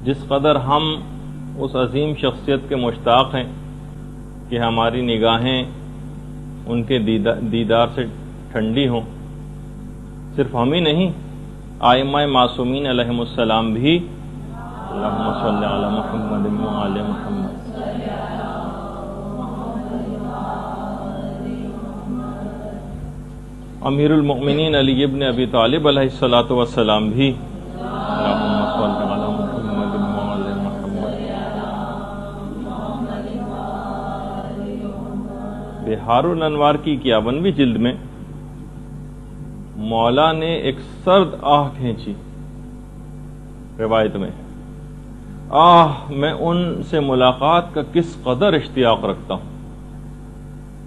جس قدر ہم اس عظیم شخصیت کے مشتاق ہیں کہ ہماری نگاہیں ان کے دیدار سے ٹھنڈی ہوں، صرف ہم ہی نہیں، ائمہ معصومین علیہم السلام بھی اللہم صلی علی محمد وعلی محمد۔ امیر المؤمنین علی ابن ابی طالب علیہ الصلوۃ والسلام بھی اللہم صلی علی محمد وعلی محمد۔ بہار الانوار کی 51ویں جلد میں مولا نے ایک سرد آہ کھینچی روایت میں، میں ان سے ملاقات کا کس قدر اشتیاق رکھتا ہوں۔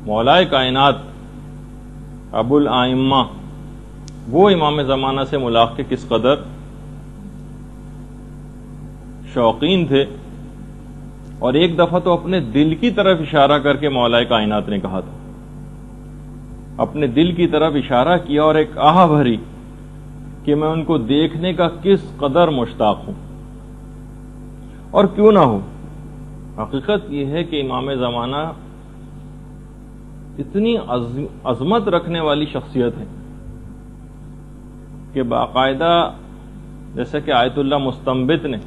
مولا کائنات ابو الائمہ وہ امام زمانہ سے ملاقات کے کس قدر شوقین تھے، اور ایک دفعہ تو اپنے دل کی طرف اشارہ کر کے مولا کائنات نے کہا تھا، اپنے دل کی طرف اشارہ کیا اور ایک آہ بھری کہ میں ان کو دیکھنے کا کس قدر مشتاق ہوں، اور کیوں نہ ہو۔ حقیقت یہ ہے کہ امام زمانہ اتنی عظمت رکھنے والی شخصیت ہے کہ باقاعدہ جیسا کہ آیت اللہ مستنبط نے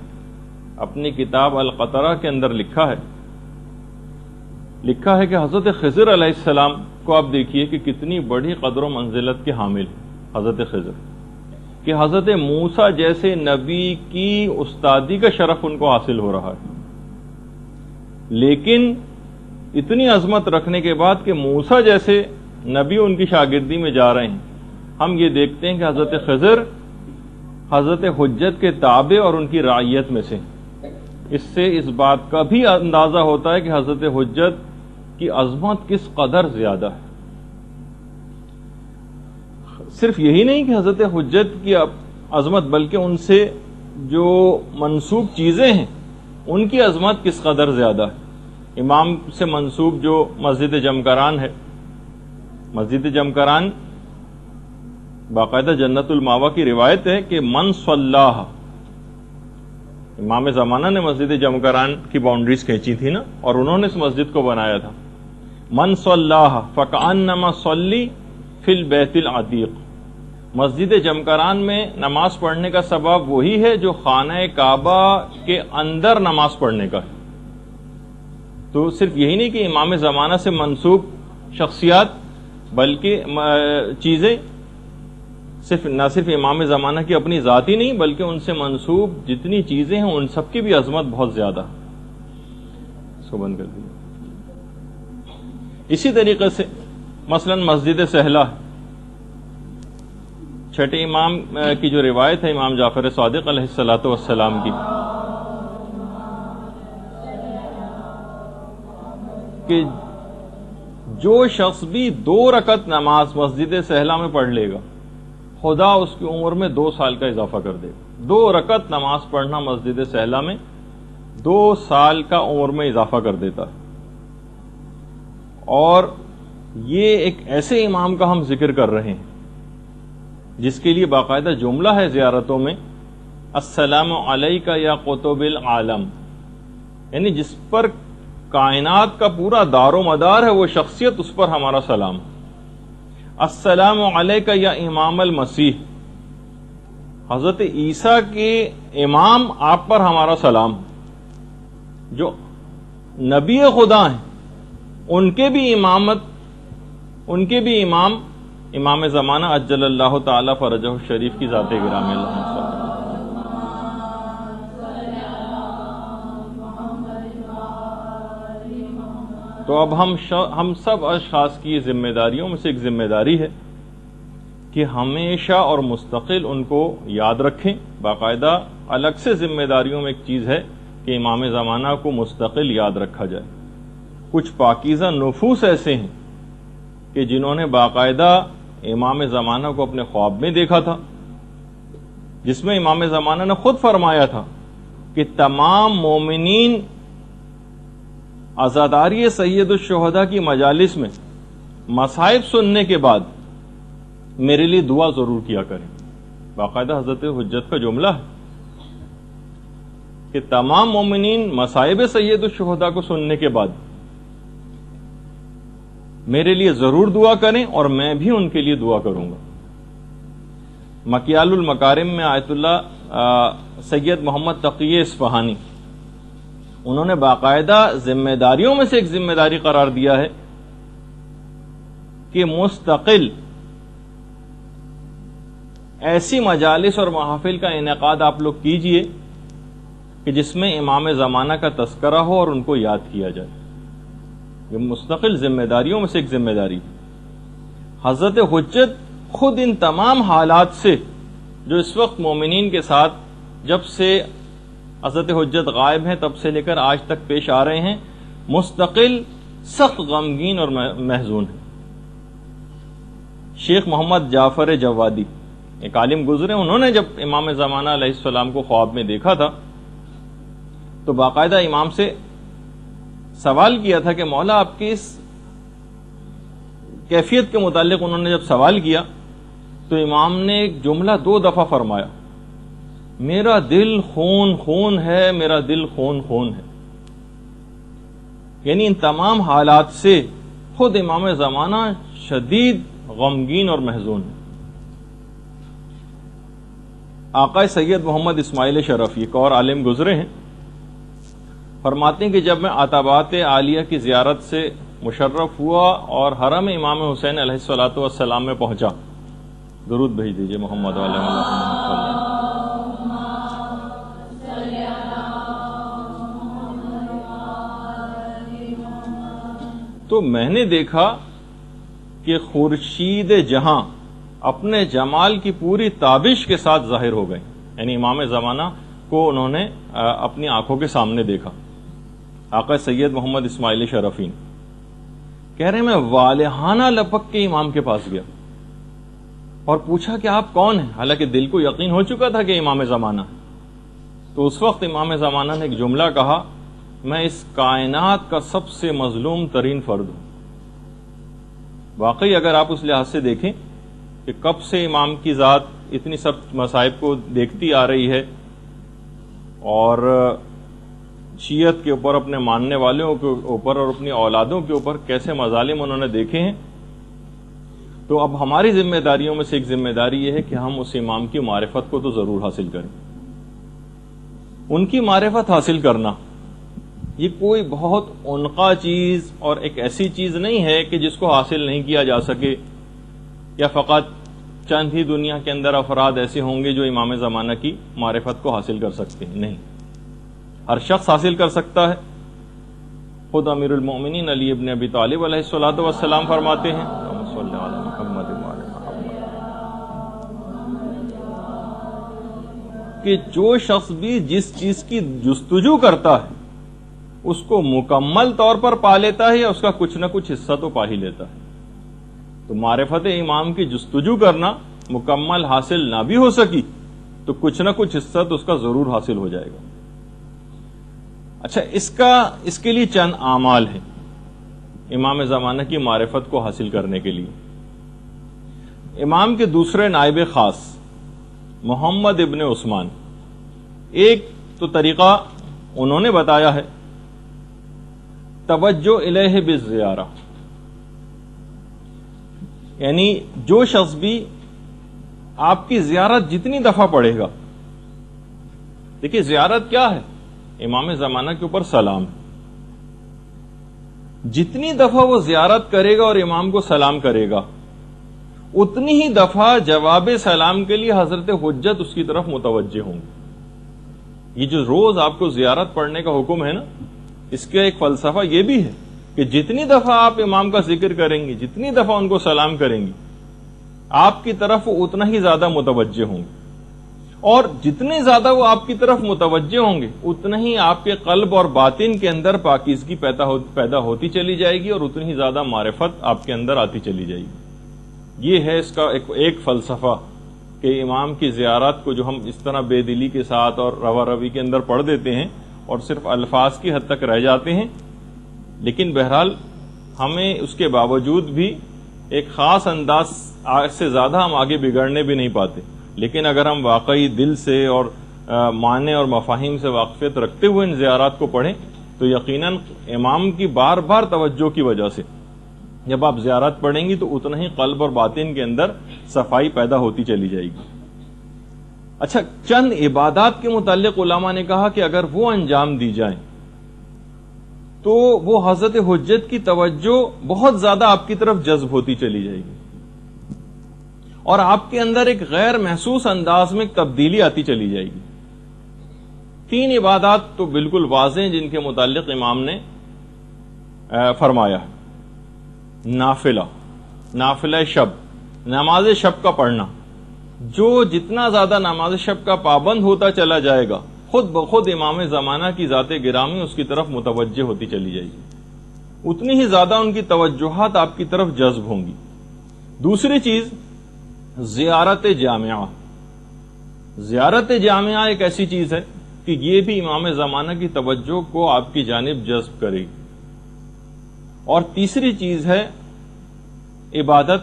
اپنی کتاب القطرہ کے اندر لکھا ہے کہ حضرت خضر علیہ السلام کو آپ دیکھیے کہ کتنی بڑی قدر و منزلت کے حامل حضرت خضر، کہ حضرت موسیٰ جیسے نبی کی استادی کا شرف ان کو حاصل ہو رہا ہے، لیکن اتنی عظمت رکھنے کے بعد کہ موسیٰ جیسے نبی ان کی شاگردی میں جا رہے ہیں، ہم یہ دیکھتے ہیں کہ حضرت خضر حضرت حجت کے تابع اور ان کی رعیت میں سے۔ اس سے اس بات کا بھی اندازہ ہوتا ہے کہ حضرت حجت کی عظمت کس قدر زیادہ ہے۔ صرف یہی نہیں کہ حضرت حجت کی عظمت، بلکہ ان سے جو منسوب چیزیں ہیں ان کی عظمت کس قدر زیادہ ہے۔ امام سے منسوب جو مسجد جمکران ہے، مسجد جمکران باقاعدہ جنت الماوا کی روایت ہے کہ من صلاح، امام زمانہ نے مسجد جمکران کی باؤنڈریز کھینچی تھی نا، اور انہوں نے اس مسجد کو بنایا تھا۔ من صلاح فکأنما صلی فی البیت العتیق، مسجد جمکران میں نماز پڑھنے کا سبب وہی ہے جو خانہ کعبہ کے اندر نماز پڑھنے کا ہے۔ تو صرف یہی نہیں کہ امام زمانہ سے منسوب شخصیات بلکہ چیزیں نہ صرف امام زمانہ کی اپنی ذاتی نہیں، بلکہ ان سے منسوب جتنی چیزیں ہیں ان سب کی بھی عظمت بہت زیادہ ہے۔ اس کو بند کر دیا۔ اسی طریقے سے مثلا مسجد سہلہ، چھٹے امام کی جو روایت ہے امام جعفر صادق علیہ الصلوۃ والسلام کی، کہ جو شخص بھی 2 رکعت نماز مسجد سہلہ میں پڑھ لے گا، خدا اس کی عمر میں 2 سال کا اضافہ کر دے گا۔ 2 رکعت نماز پڑھنا مسجد سہلہ میں 2 سال کا عمر میں اضافہ کر دیتا ہے۔ اور یہ ایک ایسے امام کا ہم ذکر کر رہے ہیں جس کے لیے باقاعدہ جملہ ہے زیارتوں میں، السلام علیکہ یا قطب العالم، یعنی جس پر کائنات کا پورا دار و مدار ہے وہ شخصیت، اس پر ہمارا سلام۔ السلام علیکہ یا امام المسیح، حضرت عیسیٰ کے امام آپ پر ہمارا سلام، جو نبی خدا ہیں ان کے بھی امام امام زمانہ عجل اللہ تعالی فرجہ الشریف کی ذات گرامی اللہ صلی۔ تو اب ہم سب اشخاص کی ذمہ داریوں میں سے ایک ذمہ داری ہے کہ ہمیشہ اور مستقل ان کو یاد رکھیں۔ باقاعدہ الگ سے ذمہ داریوں میں ایک چیز ہے کہ امام زمانہ کو مستقل یاد رکھا جائے۔ کچھ پاکیزہ نفوس ایسے ہیں کہ جنہوں نے باقاعدہ امام زمانہ کو اپنے خواب میں دیکھا تھا، جس میں امام زمانہ نے خود فرمایا تھا کہ تمام مومنین عزاداری سید الشہداء کی مجالس میں مصائب سننے کے بعد میرے لیے دعا ضرور کیا کریں۔ باقاعدہ حضرت حجت کا جملہ ہے۔ کہ تمام مومنین مصائب سید الشہداء کو سننے کے بعد میرے لیے ضرور دعا کریں اور میں بھی ان کے لیے دعا کروں گا. مکیال المکارم میں آیت اللہ سید محمد تقی اصفہانی انہوں نے باقاعدہ ذمہ داریوں میں سے ایک ذمہ داری قرار دیا ہے کہ مستقل ایسی مجالس اور محافل کا انعقاد آپ لوگ کیجئے کہ جس میں امام زمانہ کا تذکرہ ہو اور ان کو یاد کیا جائے. یہ مستقل ذمہ داریوں میں سے ایک ذمہ داری. حضرت حجت خود ان تمام حالات سے جو اس وقت مومنین کے ساتھ جب سے حضرت حجت غائب ہیں تب سے لے کر آج تک پیش آ رہے ہیں، مستقل سخت غمگین اور محزون ہیں. شیخ محمد جعفر جوادی ایک عالم گزرے، انہوں نے جب امام زمانہ علیہ السلام کو خواب میں دیکھا تھا تو باقاعدہ امام سے سوال کیا تھا کہ مولا آپ کی اس کیفیت کے متعلق انہوں نے جب سوال کیا تو امام نے ایک جملہ 2 دفعہ فرمایا، میرا دل خون خون ہے، میرا دل خون خون ہے. یعنی ان تمام حالات سے خود امام زمانہ شدید غمگین اور محزون ہے. آقا سید محمد اسماعیل شرفی ایک اور عالم گزرے ہیں، فرماتے ہیں کہ جب میں عتبات عالیہ کی زیارت سے مشرف ہوا اور حرم امام حسین علیہ الصلوۃ والسلام میں پہنچا، درود بھیج دیجیے محمد علیہ وسلم، تو میں نے دیکھا کہ خورشید جہاں اپنے جمال کی پوری تابش کے ساتھ ظاہر ہو گئے. یعنی امام زمانہ کو انہوں نے اپنی آنکھوں کے سامنے دیکھا. آقا سید محمد اسماعیل شرفی کہہ رہے ہیں میں والہانہ لپک کے امام کے پاس گیا اور پوچھا کہ آپ کون ہیں، حالانکہ دل کو یقین ہو چکا تھا کہ امام زمانہ. تو اس وقت امام زمانہ نے ایک جملہ کہا، میں اس کائنات کا سب سے مظلوم ترین فرد ہوں. واقعی اگر آپ اس لحاظ سے دیکھیں کہ کب سے امام کی ذات اتنی سب مصائب کو دیکھتی آ رہی ہے اور شیعت کے اوپر، اپنے ماننے والوں کے اوپر اور اپنی اولادوں کے اوپر کیسے مظالم انہوں نے دیکھے ہیں، تو اب ہماری ذمہ داریوں میں سے ایک ذمہ داری یہ ہے کہ ہم اس امام کی معرفت کو تو ضرور حاصل کریں. ان کی معرفت حاصل کرنا یہ کوئی بہت عنقا چیز اور ایک ایسی چیز نہیں ہے کہ جس کو حاصل نہیں کیا جا سکے، یا فقط چند ہی دنیا کے اندر افراد ایسے ہوں گے جو امام زمانہ کی معرفت کو حاصل کر سکتے ہیں. نہیں، ہر شخص حاصل کر سکتا ہے. خود امیر المؤمنین علی ابن ابی طالب علیہ الصلوۃ والسلام فرماتے ہیں کہ جو شخص بھی جس چیز کی جستجو کرتا ہے اس کو مکمل طور پر پا لیتا ہے یا اس کا کچھ نہ کچھ حصہ تو پا ہی لیتا ہے. تو معرفت امام کی جستجو کرنا مکمل حاصل نہ بھی ہو سکی تو کچھ نہ کچھ حصہ تو اس کا ضرور حاصل ہو جائے گا. اچھا، اس کے لیے چند اعمال ہیں امام زمانہ کی معرفت کو حاصل کرنے کے لیے. امام کے دوسرے نائب خاص محمد ابن عثمان، ایک تو طریقہ انہوں نے بتایا ہے توجہ الیہ بالزیارہ، یعنی جو شخص بھی آپ کی زیارت جتنی دفعہ پڑھے گا، دیکھیے زیارت کیا ہے، امام زمانہ کے اوپر سلام، جتنی دفعہ وہ زیارت کرے گا اور امام کو سلام کرے گا اتنی ہی دفعہ جواب سلام کے لیے حضرت حجت اس کی طرف متوجہ ہوں گے. یہ جو روز آپ کو زیارت پڑھنے کا حکم ہے نا، اس کا ایک فلسفہ یہ بھی ہے کہ جتنی دفعہ آپ امام کا ذکر کریں گے، جتنی دفعہ ان کو سلام کریں گے، آپ کی طرف وہ اتنا ہی زیادہ متوجہ ہوں گے، اور جتنے زیادہ وہ آپ کی طرف متوجہ ہوں گے اتنا ہی آپ کے قلب اور باطن کے اندر پاکیزگی پیدا ہوتی چلی جائے گی اور اتنی ہی زیادہ معرفت آپ کے اندر آتی چلی جائے گی. یہ ہے اس کا ایک فلسفہ کہ امام کی زیارت کو جو ہم اس طرح بے دلی کے ساتھ اور روا روی کے اندر پڑھ دیتے ہیں اور صرف الفاظ کی حد تک رہ جاتے ہیں، لیکن بہرحال ہمیں اس کے باوجود بھی ایک خاص انداز سے زیادہ ہم آگے بگڑنے بھی نہیں پاتے. لیکن اگر ہم واقعی دل سے اور معنی اور مفاہیم سے واقفیت رکھتے ہوئے ان زیارات کو پڑھیں تو یقیناً امام کی بار بار توجہ کی وجہ سے جب آپ زیارت پڑھیں گی تو اتنا ہی قلب اور باطن کے اندر صفائی پیدا ہوتی چلی جائے گی۔ اچھا، چند عبادات کے متعلق علماء نے کہا کہ اگر وہ انجام دی جائیں تو وہ حضرت حجت کی توجہ بہت زیادہ آپ کی طرف جذب ہوتی چلی جائے گی اور آپ کے اندر ایک غیر محسوس انداز میں تبدیلی آتی چلی جائے گی۔ 3 عبادات تو بالکل واضح ہیں جن کے متعلق امام نے فرمایا۔ نافلہ شب، نماز شب کا پڑھنا، جو جتنا زیادہ نماز شب کا پابند ہوتا چلا جائے گا خود بخود امام زمانہ کی ذات گرامی اس کی طرف متوجہ ہوتی چلی جائے گی، اتنی ہی زیادہ ان کی توجہات آپ کی طرف جذب ہوں گی۔ دوسری چیز زیارت جامعہ۔ زیارت جامعہ ایک ایسی چیز ہے کہ یہ بھی امام زمانہ کی توجہ کو آپ کی جانب جذب کرے گی۔ اور تیسری چیز ہے عبادت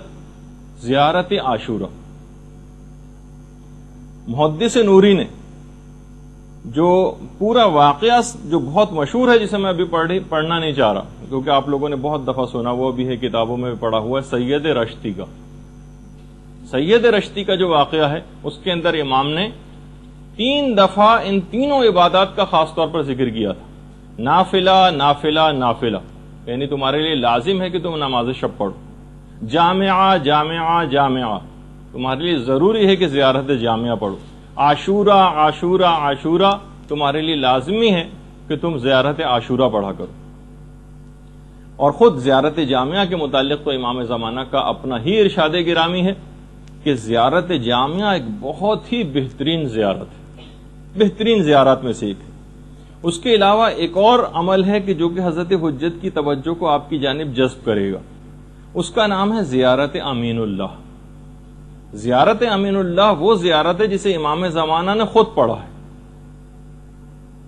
زیارت عاشورہ۔ محدث نوری نے جو پورا واقعہ جو بہت مشہور ہے، جسے میں ابھی پڑھنا نہیں چاہ رہا کیونکہ آپ لوگوں نے بہت دفعہ سنا، وہ بھی ہے کتابوں میں بھی پڑھا ہوا ہے، سید رشتی کا۔ سید رشتی کا جو واقعہ ہے اس کے اندر امام نے 3 دفعہ ان تینوں عبادات کا خاص طور پر ذکر کیا تھا۔ نافلہ نافلہ نافلہ، یعنی تمہارے لیے لازم ہے کہ تم نماز شب پڑھو۔ جامعہ جامعہ جامعہ، تمہارے لیے ضروری ہے کہ زیارت جامعہ پڑھو۔ عاشورہ عاشورہ عاشورہ، تمہارے لیے لازمی ہے کہ تم زیارت عاشورہ پڑھا کرو۔ اور خود زیارت جامعہ کے متعلق تو امام زمانہ کا اپنا ہی ارشاد گرامی ہے کہ زیارت جامعہ ایک بہت ہی بہترین زیارت ہے، بہترین زیارات میں سے ایک ہے۔ اس کے علاوہ ایک اور عمل ہے کہ جو کہ حضرت حجت کی توجہ کو آپ کی جانب جذب کرے گا، اس کا نام ہے زیارت امین اللہ۔ زیارت امین اللہ وہ زیارت ہے جسے امام زمانہ نے خود پڑھا ہے،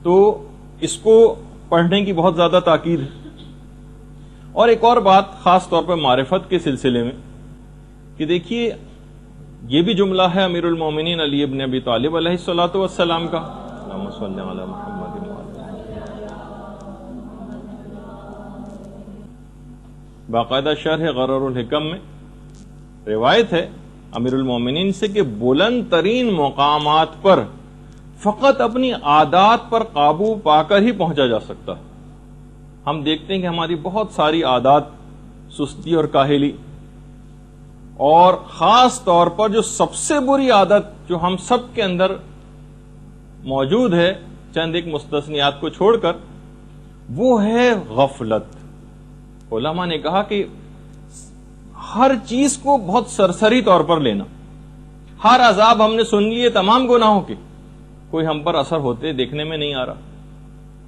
تو اس کو پڑھنے کی بہت زیادہ تاکید ہے۔ اور ایک اور بات خاص طور پر معرفت کے سلسلے میں کہ دیکھیے، یہ بھی جملہ ہے امیر المومنین علی ابن ابی طالب علیہ الصلوۃ والسلام کا، اللہم صلی علی محمد وعلی باقاعدہ شرح غرر الحکم میں روایت ہے امیر المومنین سے کہ بلند ترین مقامات پر فقط اپنی عادات پر قابو پا کر ہی پہنچا جا سکتا ہے۔ ہم دیکھتے ہیں کہ ہماری بہت ساری عادات، سستی اور کاہلی، اور خاص طور پر جو سب سے بری عادت جو ہم سب کے اندر موجود ہے چند ایک مستثنیات کو چھوڑ کر، وہ ہے غفلت۔ علماء نے کہا کہ ہر چیز کو بہت سرسری طور پر لینا، ہر عذاب ہم نے سن لیے تمام گناہوں کے، کوئی ہم پر اثر ہوتے دیکھنے میں نہیں آ رہا۔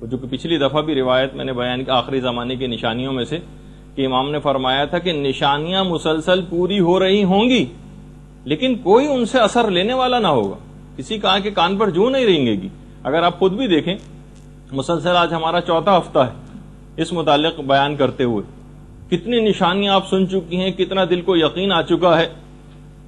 جو کہ پچھلی دفعہ بھی روایت میں نے بیان کی آخری زمانے کی نشانیوں میں سے کہ امام نے فرمایا تھا کہ نشانیاں مسلسل پوری ہو رہی ہوں گی لیکن کوئی ان سے اثر لینے والا نہ ہوگا، کسی کے کان پر جو نہیں رینگے گی۔ اگر آپ خود بھی دیکھیں، مسلسل آج ہمارا 4تھا ہفتہ ہے اس متعلق بیان کرتے ہوئے، کتنی نشانیاں آپ سن چکی ہیں، کتنا دل کو یقین آ چکا ہے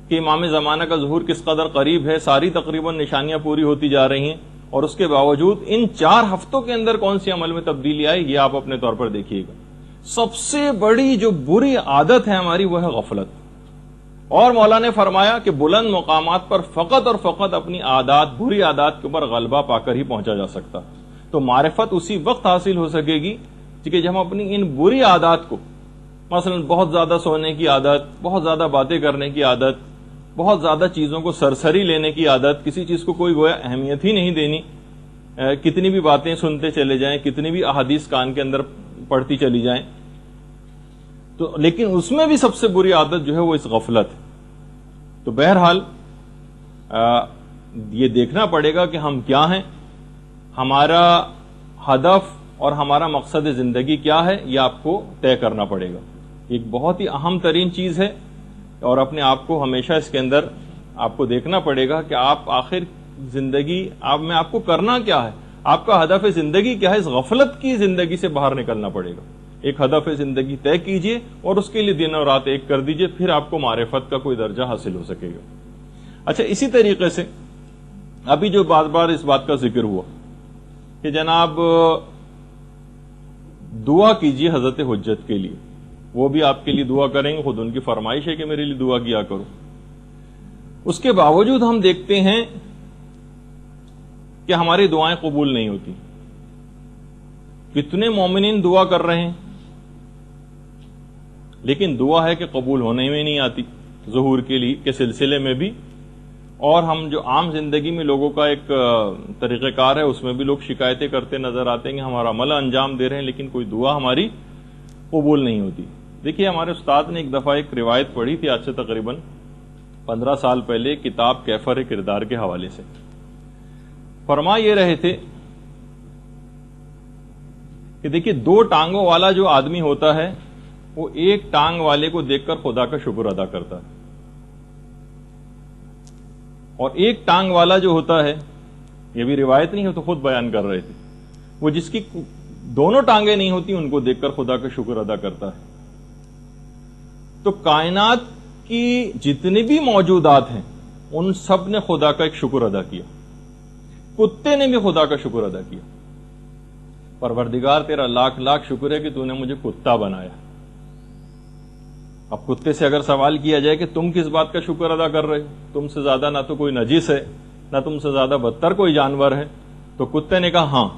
کہ امام زمانہ کا ظہور کس قدر قریب ہے، ساری تقریباً نشانیاں پوری ہوتی جا رہی ہیں، اور اس کے باوجود ان 4 ہفتوں کے اندر کون سی عمل میں تبدیلی آئی، یہ آپ اپنے طور پر دیکھیے گا۔ سب سے بڑی جو بری عادت ہے ہماری وہ ہے غفلت، اور مولا نے فرمایا کہ بلند مقامات پر فقط اور فقط اپنی عادات، بری عادات کے اوپر غلبہ پا کر ہی پہنچا جا سکتا۔ تو معرفت اسی وقت حاصل ہو سکے گی کہ جب ہم اپنی ان بری عادات کو، مثلا بہت زیادہ سونے کی عادت، بہت زیادہ باتیں کرنے کی عادت، بہت زیادہ چیزوں کو سرسری لینے کی عادت، کسی چیز کو کوئی گویا اہمیت ہی نہیں دینی، کتنی بھی باتیں سنتے چلے جائیں، کتنی بھی احادیث کان کے اندر پڑھتی چلی جائیں، تو لیکن اس میں بھی سب سے بری عادت جو ہے وہ اس غفلت ہے۔ تو بہرحال یہ دیکھنا پڑے گا کہ ہم کیا ہیں، ہمارا ہدف اور ہمارا مقصد زندگی کیا ہے، یہ آپ کو طے کرنا پڑے گا۔ ایک بہت ہی اہم ترین چیز ہے، اور اپنے آپ کو ہمیشہ اس کے اندر آپ کو دیکھنا پڑے گا کہ آپ آخر زندگی میں آپ کو کرنا کیا ہے، آپ کا ہدف زندگی کیا ہے۔ اس غفلت کی زندگی سے باہر نکلنا پڑے گا، ایک ہدف زندگی طے کیجئے اور اس کے لیے دن اور رات ایک کر دیجئے، پھر آپ کو معرفت کا کوئی درجہ حاصل ہو سکے گا۔ اچھا، اسی طریقے سے ابھی جو بار بار اس بات کا ذکر ہوا کہ جناب دعا کیجیے حضرت حجت کے لیے، وہ بھی آپ کے لیے دعا کریں گے، خود ان کی فرمائش ہے کہ میرے لیے دعا کیا کرو، اس کے باوجود ہم دیکھتے ہیں کہ ہماری دعائیں قبول نہیں ہوتی. کتنے مومنین دعا کر رہے ہیں لیکن دعا ہے کہ قبول ہونے میں نہیں آتی، ظہور کے سلسلے میں بھی. اور ہم جو عام زندگی میں لوگوں کا ایک طریقہ کار ہے اس میں بھی لوگ شکایتیں کرتے نظر آتے ہیں کہ ہمارا عمل انجام دے رہے ہیں لیکن کوئی دعا ہماری قبول نہیں ہوتی. دیکھیے ہمارے استاد نے ایک دفعہ ایک روایت پڑھی تھی آج سے تقریباً 15 سال پہلے، کتاب کیفر کردار کے حوالے سے. فرما یہ رہے تھے کہ دیکھیے 2 ٹانگوں والا جو آدمی ہوتا ہے وہ ایک ٹانگ والے کو دیکھ کر خدا کا شکر ادا کرتا ہے، اور ایک ٹانگ والا جو ہوتا ہے، یہ بھی روایت نہیں ہے تو خود بیان کر رہے تھے، وہ جس کی دونوں ٹانگیں نہیں ہوتی ان کو دیکھ کر خدا کا شکر ادا کرتا ہے. تو کائنات کی جتنی بھی موجودات ہیں ان سب نے خدا کا ایک شکر ادا کیا. کتے نے بھی خدا کا شکر ادا کیا، پروردگار تیرا لاکھ لاکھ شکر ہے کہ تو نے مجھے کتا بنایا. اب کتے سے اگر سوال کیا جائے کہ تم کس بات کا شکر ادا کر رہے ہو، تم سے زیادہ نہ تو کوئی نجس ہے نہ تم سے زیادہ بدتر کوئی جانور ہے، تو کتے نے کہا ہاں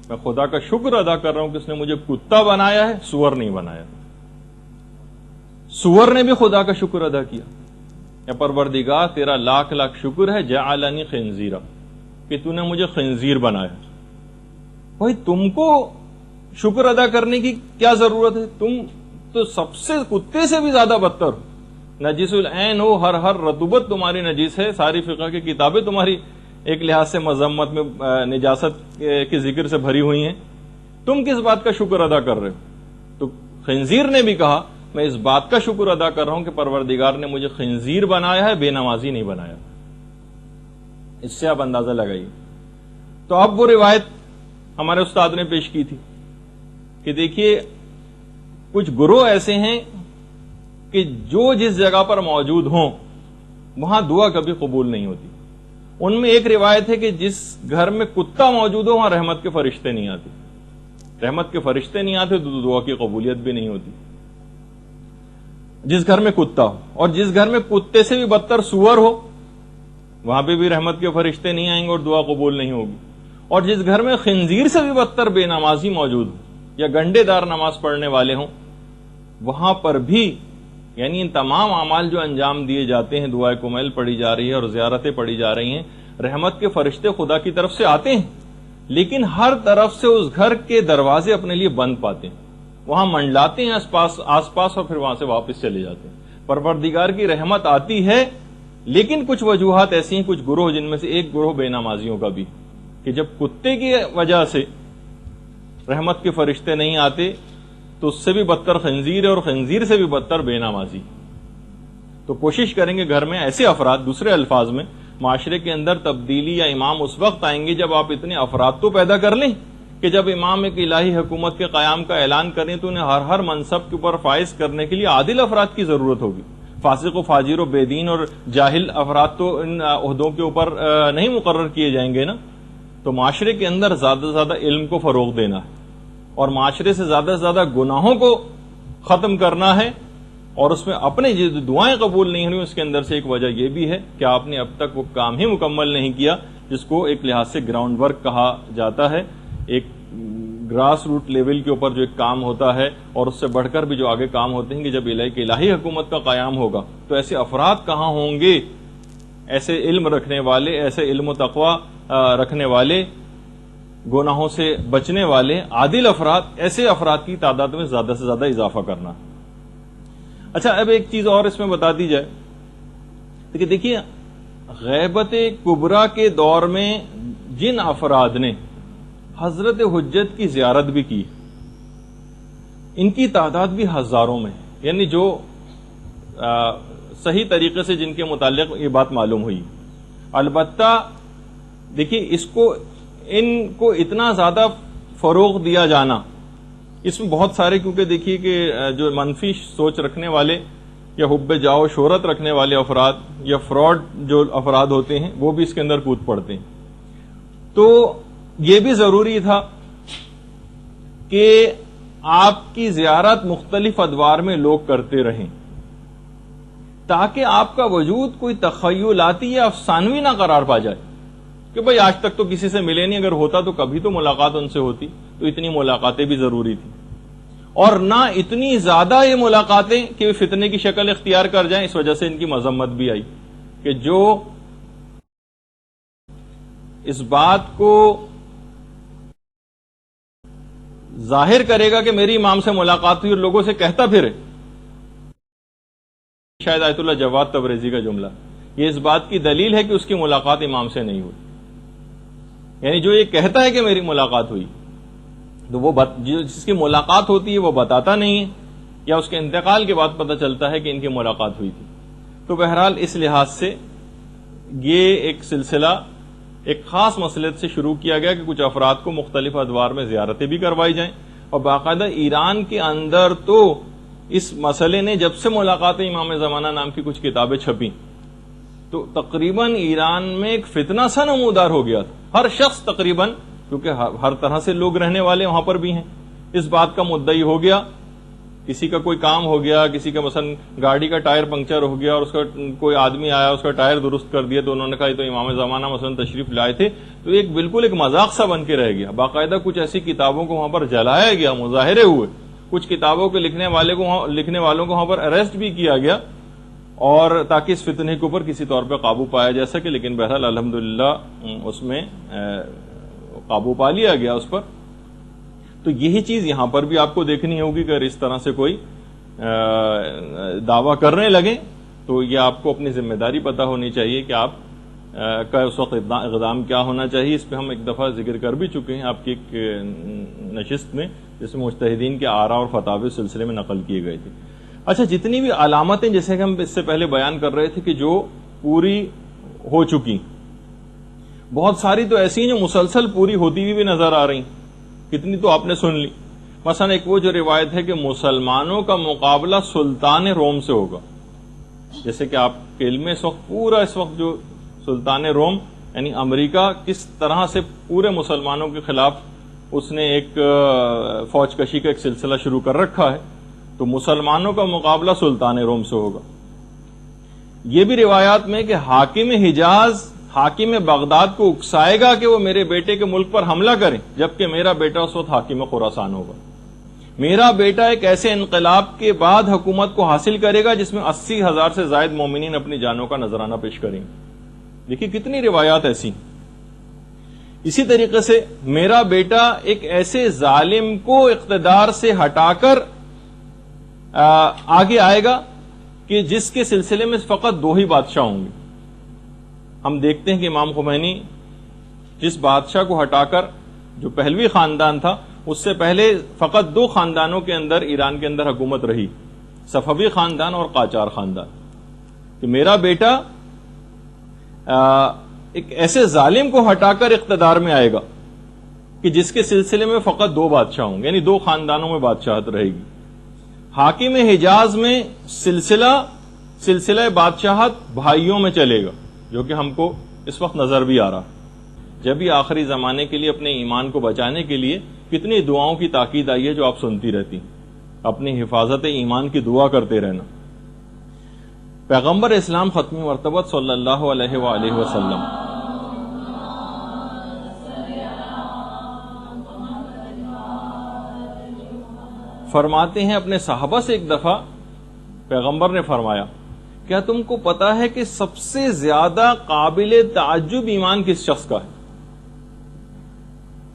میں خدا کا شکر ادا کر رہا ہوں کہ اس نے مجھے کتا بنایا ہے، سور نہیں بنایا. سور نے بھی خدا کا شکر ادا کیا، یا پروردگار تیرا لاکھ لاکھ شکر ہے جعلنی خنزیرا، کہ تو نے مجھے خنزیر بنایا. بھائی تم کو شکر ادا کرنے کی کیا ضرورت ہے؟ تم تو سب سے کتے سے بھی زیادہ بدتر ہو، نجس العین ہو، ہر رطوبت تمہاری نجس ہے، ساری فقہ کی کتابیں تمہاری ایک لحاظ سے مذمت میں نجاست کے ذکر سے بھری ہوئی ہیں، تم کس بات کا شکر ادا کر رہے ہو؟ تو خنزیر نے بھی کہا میں اس بات کا شکر ادا کر رہا ہوں کہ پروردگار نے مجھے خنزیر بنایا ہے، بے نمازی نہیں بنایا. اس سے آپ اندازہ لگائیے. تو اب وہ روایت ہمارے استاد نے پیش کی تھی کہ دیکھیے کچھ گروہ ایسے ہیں کہ جو جس جگہ پر موجود ہوں وہاں دعا کبھی قبول نہیں ہوتی. ان میں ایک روایت ہے کہ جس گھر میں کتا موجود ہو وہاں رحمت کے فرشتے نہیں آتے، رحمت کے فرشتے نہیں آتے تو دعا کی قبولیت بھی نہیں ہوتی. جس گھر میں کتا ہو، اور جس گھر میں کتے سے بھی بدتر سور ہو وہاں پہ بھی رحمت کے فرشتے نہیں آئیں گے اور دعا قبول نہیں ہوگی. اور جس گھر میں خنزیر سے بھی بدتر بے نمازی موجود ہو یا گنڈے دار نماز پڑھنے والے ہوں وہاں پر بھی، یعنی ان تمام اعمال جو انجام دیے جاتے ہیں، دعائے کمیل پڑھی جا رہی ہے اور زیارتیں پڑھی جا رہی ہیں، رحمت کے فرشتے خدا کی طرف سے آتے ہیں لیکن ہر طرف سے اس گھر کے دروازے اپنے لیے بند پاتے ہیں، وہاں منڈلاتے ہیں آس پاس اور پھر وہاں سے واپس چلے جاتے ہیں. پروردگار کی رحمت آتی ہے لیکن کچھ وجوہات ایسی ہیں، کچھ گروہ جن میں سے ایک گروہ بے نمازیوں کا بھی، کہ جب کتے کی وجہ سے رحمت کے فرشتے نہیں آتے تو اس سے بھی بدتر خنزیر ہے اور خنزیر سے بھی بدتر بے نمازی. تو کوشش کریں گے گھر میں ایسے افراد، دوسرے الفاظ میں معاشرے کے اندر تبدیلی یا امام اس وقت آئیں گے جب آپ اتنے افراد تو پیدا کر لیں کہ جب امام ایک الہی حکومت کے قیام کا اعلان کریں تو انہیں ہر منصب کے اوپر فائز کرنے کے لیے عادل افراد کی ضرورت ہوگی. فاسق و فاجر و بے دین اور جاہل افراد تو ان عہدوں کے اوپر نہیں مقرر کیے جائیں گے نا. تو معاشرے کے اندر زیادہ سے زیادہ علم کو فروغ دینا ہے اور معاشرے سے زیادہ گناہوں کو ختم کرنا ہے، اور اس میں اپنے جو دعائیں قبول نہیں ہوئی اس کے اندر سے ایک وجہ یہ بھی ہے کہ آپ نے اب تک وہ کام ہی مکمل نہیں کیا جس کو ایک لحاظ سے گراؤنڈ ورک کہا جاتا ہے، ایک گراس روٹ لیول کے اوپر جو ایک کام ہوتا ہے، اور اس سے بڑھ کر بھی جو آگے کام ہوتے ہیں کہ جب الہی حکومت کا قیام ہوگا تو ایسے افراد کہاں ہوں گے، ایسے علم رکھنے والے، ایسے علم و تقوی رکھنے والے، گناہوں سے بچنے والے عادل افراد، ایسے افراد کی تعداد میں زیادہ سے زیادہ اضافہ کرنا. اچھا اب ایک چیز اور اس میں بتا دی جائے کہ دیکھیے غیبت کبریٰ کے دور میں جن افراد نے حضرت حجت کی زیارت بھی کی ان کی تعداد بھی ہزاروں میں، یعنی جو صحیح طریقے سے جن کے متعلق یہ بات معلوم ہوئی. البتہ دیکھیے ان کو اتنا زیادہ فروغ دیا جانا، اس میں بہت سارے، کیونکہ دیکھیے کہ جو منفی سوچ رکھنے والے یا حب جاؤ شہرت رکھنے والے افراد یا فراڈ جو افراد ہوتے ہیں وہ بھی اس کے اندر کود پڑتے ہیں. تو یہ بھی ضروری تھا کہ آپ کی زیارت مختلف ادوار میں لوگ کرتے رہیں، تاکہ آپ کا وجود کوئی تخیلاتی یا افسانوی نہ قرار پا جائے کہ بھئی آج تک تو کسی سے ملے نہیں، اگر ہوتا تو کبھی تو ملاقات ان سے ہوتی. تو اتنی ملاقاتیں بھی ضروری تھیں، اور نہ اتنی زیادہ یہ ملاقاتیں کہ فتنے کی شکل اختیار کر جائیں. اس وجہ سے ان کی مذمت بھی آئی کہ جو اس بات کو ظاہر کرے گا کہ میری امام سے ملاقات ہوئی اور لوگوں سے کہتا پھرے، شاید آیت اللہ جواد تبریزی کا جملہ، یہ اس بات کی دلیل ہے کہ اس کی ملاقات امام سے نہیں ہوئی. یعنی جو یہ کہتا ہے کہ میری ملاقات ہوئی، تو وہ جس کی ملاقات ہوتی ہے وہ بتاتا نہیں ہے، یا اس کے انتقال کے بعد پتہ چلتا ہے کہ ان کی ملاقات ہوئی تھی. تو بہرحال اس لحاظ سے یہ ایک سلسلہ ایک خاص مصلحت سے شروع کیا گیا کہ کچھ افراد کو مختلف ادوار میں زیارتیں بھی کروائی جائیں. اور باقاعدہ ایران کے اندر تو اس مسئلے نے جب سے ملاقات امام زمانہ نام کی کچھ کتابیں چھپیں تو تقریباً ایران میں ایک فتنہ سا نمودار ہو گیا تھا. ہر شخص تقریباً، کیونکہ ہر طرح سے لوگ رہنے والے وہاں پر بھی ہیں، اس بات کا مدعی ہو گیا. کسی کا کوئی کام ہو گیا، کسی کا مثلا گاڑی کا ٹائر پنکچر ہو گیا اور اس کا کوئی آدمی آیا اس کا ٹائر درست کر دیا، تو انہوں نے کہا یہ تو امام زمانہ مثلا تشریف لائے تھے. تو ایک بالکل ایک مذاق سا بن کے رہ گیا. باقاعدہ کچھ ایسی کتابوں کو وہاں پر جلایا گیا، مظاہرے ہوئے، کچھ کتابوں کے لکھنے والوں کو وہاں پر اریسٹ بھی کیا گیا، اور تاکہ اس فتنے کے اوپر کسی طور پہ قابو پایا جا سکے. لیکن بہرحال الحمدللہ اس میں قابو پا لیا گیا اس پر. تو یہی چیز یہاں پر بھی آپ کو دیکھنی ہوگی کہ اگر اس طرح سے کوئی دعویٰ کرنے لگیں تو یہ آپ کو اپنی ذمہ داری پتہ ہونی چاہیے کہ آپ کا اس وقت اقدام کیا ہونا چاہیے. اس پہ ہم ایک دفعہ ذکر کر بھی چکے ہیں آپ کی ایک نشست میں، جس میں مجتہدین کے آراء اور فتاوی سلسلے میں نقل کیے گئے تھے. اچھا، جتنی بھی علامتیں جیسے کہ ہم اس سے پہلے بیان کر رہے تھے کہ جو پوری ہو چکی، بہت ساری تو ایسی ہیں جو مسلسل پوری ہوتی ہوئی بھی نظر آ رہی، کتنی تو آپ نے سن لی. مثلا ایک وہ جو روایت ہے کہ مسلمانوں کا مقابلہ سلطان روم سے ہوگا. جیسے کہ آپ کے علم میں اس وقت جو سلطان روم یعنی امریکہ کس طرح سے پورے مسلمانوں کے خلاف اس نے ایک فوج کشی کا ایک سلسلہ شروع کر رکھا ہے، تو مسلمانوں کا مقابلہ سلطان روم سے ہوگا. یہ بھی روایات میں کہ حاکم حجاز حاکم بغداد کو اکسائے گا کہ وہ میرے بیٹے کے ملک پر حملہ کریں، جبکہ میرا بیٹا اس وقت حاکم خراسان ہوگا. میرا بیٹا ایک ایسے انقلاب کے بعد حکومت کو حاصل کرے گا جس میں 80,000 سے زائد مومنین اپنی جانوں کا نذرانہ پیش کریں گے. دیکھیے کتنی روایات ایسی. اسی طریقے سے میرا بیٹا ایک ایسے ظالم کو اقتدار سے ہٹا کر آگے آئے گا کہ جس کے سلسلے میں فقط 2 ہی بادشاہ ہوں گے. ہم دیکھتے ہیں کہ امام خمینی جس بادشاہ کو ہٹا کر جو پہلوی خاندان تھا، اس سے پہلے فقط 2 خاندانوں کے اندر ایران کے اندر حکومت رہی، صفوی خاندان اور قاجار خاندان. کہ میرا بیٹا ایک ایسے ظالم کو ہٹا کر اقتدار میں آئے گا کہ جس کے سلسلے میں فقط 2 بادشاہ ہوں گے، یعنی 2 خاندانوں میں بادشاہت رہے گی. حاکم حجاز میں سلسلہ بادشاہت بھائیوں میں چلے گا، جو کہ ہم کو اس وقت نظر بھی آ رہا. جب ہی آخری زمانے کے لیے اپنے ایمان کو بچانے کے لیے کتنی دعاؤں کی تاکید آئی ہے جو آپ سنتی رہتی. اپنی حفاظت ایمان کی دعا کرتے رہنا. پیغمبر اسلام ختم مرتبت صلی اللہ علیہ وآلہ وسلم فرماتے ہیں اپنے صحابہ سے، ایک دفعہ پیغمبر نے فرمایا، کیا تم کو پتا ہے کہ سب سے زیادہ قابل تعجب ایمان کس شخص کا ہے؟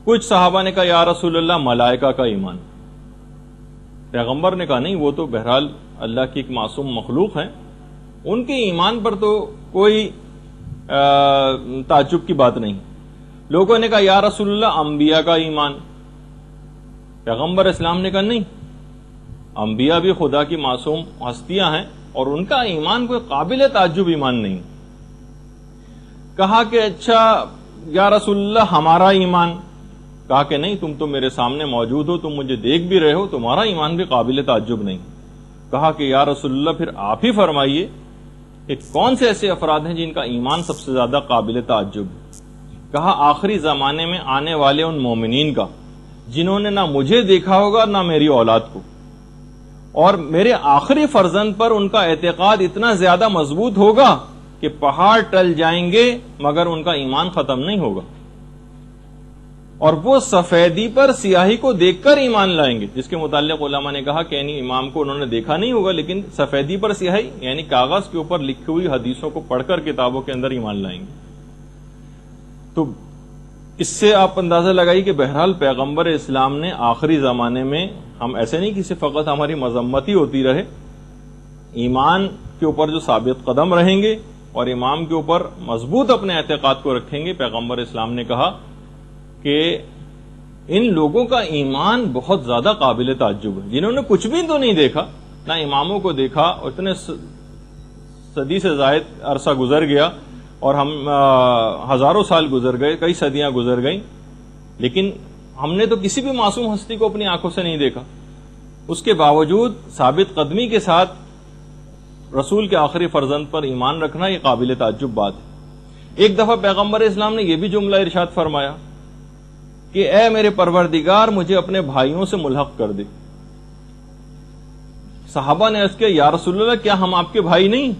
کچھ صحابہ نے کہا یا رسول اللہ ملائکہ کا ایمان. پیغمبر نے کہا نہیں، وہ تو بہرحال اللہ کی ایک معصوم مخلوق ہے، ان کے ایمان پر تو کوئی تعجب کی بات نہیں. لوگوں نے کہا یا رسول اللہ انبیاء کا ایمان. پیغمبر اسلام نے کہا نہیں، انبیاء بھی خدا کی معصوم ہستیاں ہیں اور ان کا ایمان کوئی قابل تعجب ایمان نہیں. کہا کہ اچھا یا رسول اللہ ہمارا ایمان. کہا کہ نہیں، تم تو میرے سامنے موجود ہو، تم مجھے دیکھ بھی رہے ہو، تمہارا ایمان بھی قابل تعجب نہیں. کہا کہ یا رسول اللہ پھر آپ ہی فرمائیے کہ کون سے ایسے افراد ہیں جن کا ایمان سب سے زیادہ قابل تعجب. کہا آخری زمانے میں آنے والے ان مومنین کا جنہوں نے نہ مجھے دیکھا ہوگا نہ میری اولاد کو، اور میرے آخری فرزند پر ان کا اعتقاد اتنا زیادہ مضبوط ہوگا کہ پہاڑ ٹل جائیں گے مگر ان کا ایمان ختم نہیں ہوگا، اور وہ سفیدی پر سیاہی کو دیکھ کر ایمان لائیں گے، جس کے متعلق علماء نے کہا کہ یعنی امام کو انہوں نے دیکھا نہیں ہوگا لیکن سفیدی پر سیاہی یعنی کاغذ کے اوپر لکھی ہوئی حدیثوں کو پڑھ کر کتابوں کے اندر ایمان لائیں گے۔ تو اس سے آپ اندازہ لگائی کہ بہرحال پیغمبر اسلام نے آخری زمانے میں، ہم ایسے نہیں کہ صرف فقط ہماری مذمت ہی ہوتی رہے، ایمان کے اوپر جو ثابت قدم رہیں گے اور امام کے اوپر مضبوط اپنے اعتقاد کو رکھیں گے، پیغمبر اسلام نے کہا کہ ان لوگوں کا ایمان بہت زیادہ قابل تعجب ہے، جنہوں نے کچھ بھی تو نہیں دیکھا، نہ اماموں کو دیکھا، اور اتنے صدی سے زائد عرصہ گزر گیا اور ہم ہزاروں سال گزر گئے، کئی صدیاں گزر گئیں، لیکن ہم نے تو کسی بھی معصوم ہستی کو اپنی آنکھوں سے نہیں دیکھا، اس کے باوجود ثابت قدمی کے ساتھ رسول کے آخری فرزند پر ایمان رکھنا یہ قابل تعجب بات ہے۔ ایک دفعہ پیغمبر اسلام نے یہ بھی جملہ ارشاد فرمایا کہ اے میرے پروردگار مجھے اپنے بھائیوں سے ملحق کر دے۔ صحابہ نے عرض کیا یا رسول اللہ کیا ہم آپ کے بھائی نہیں؟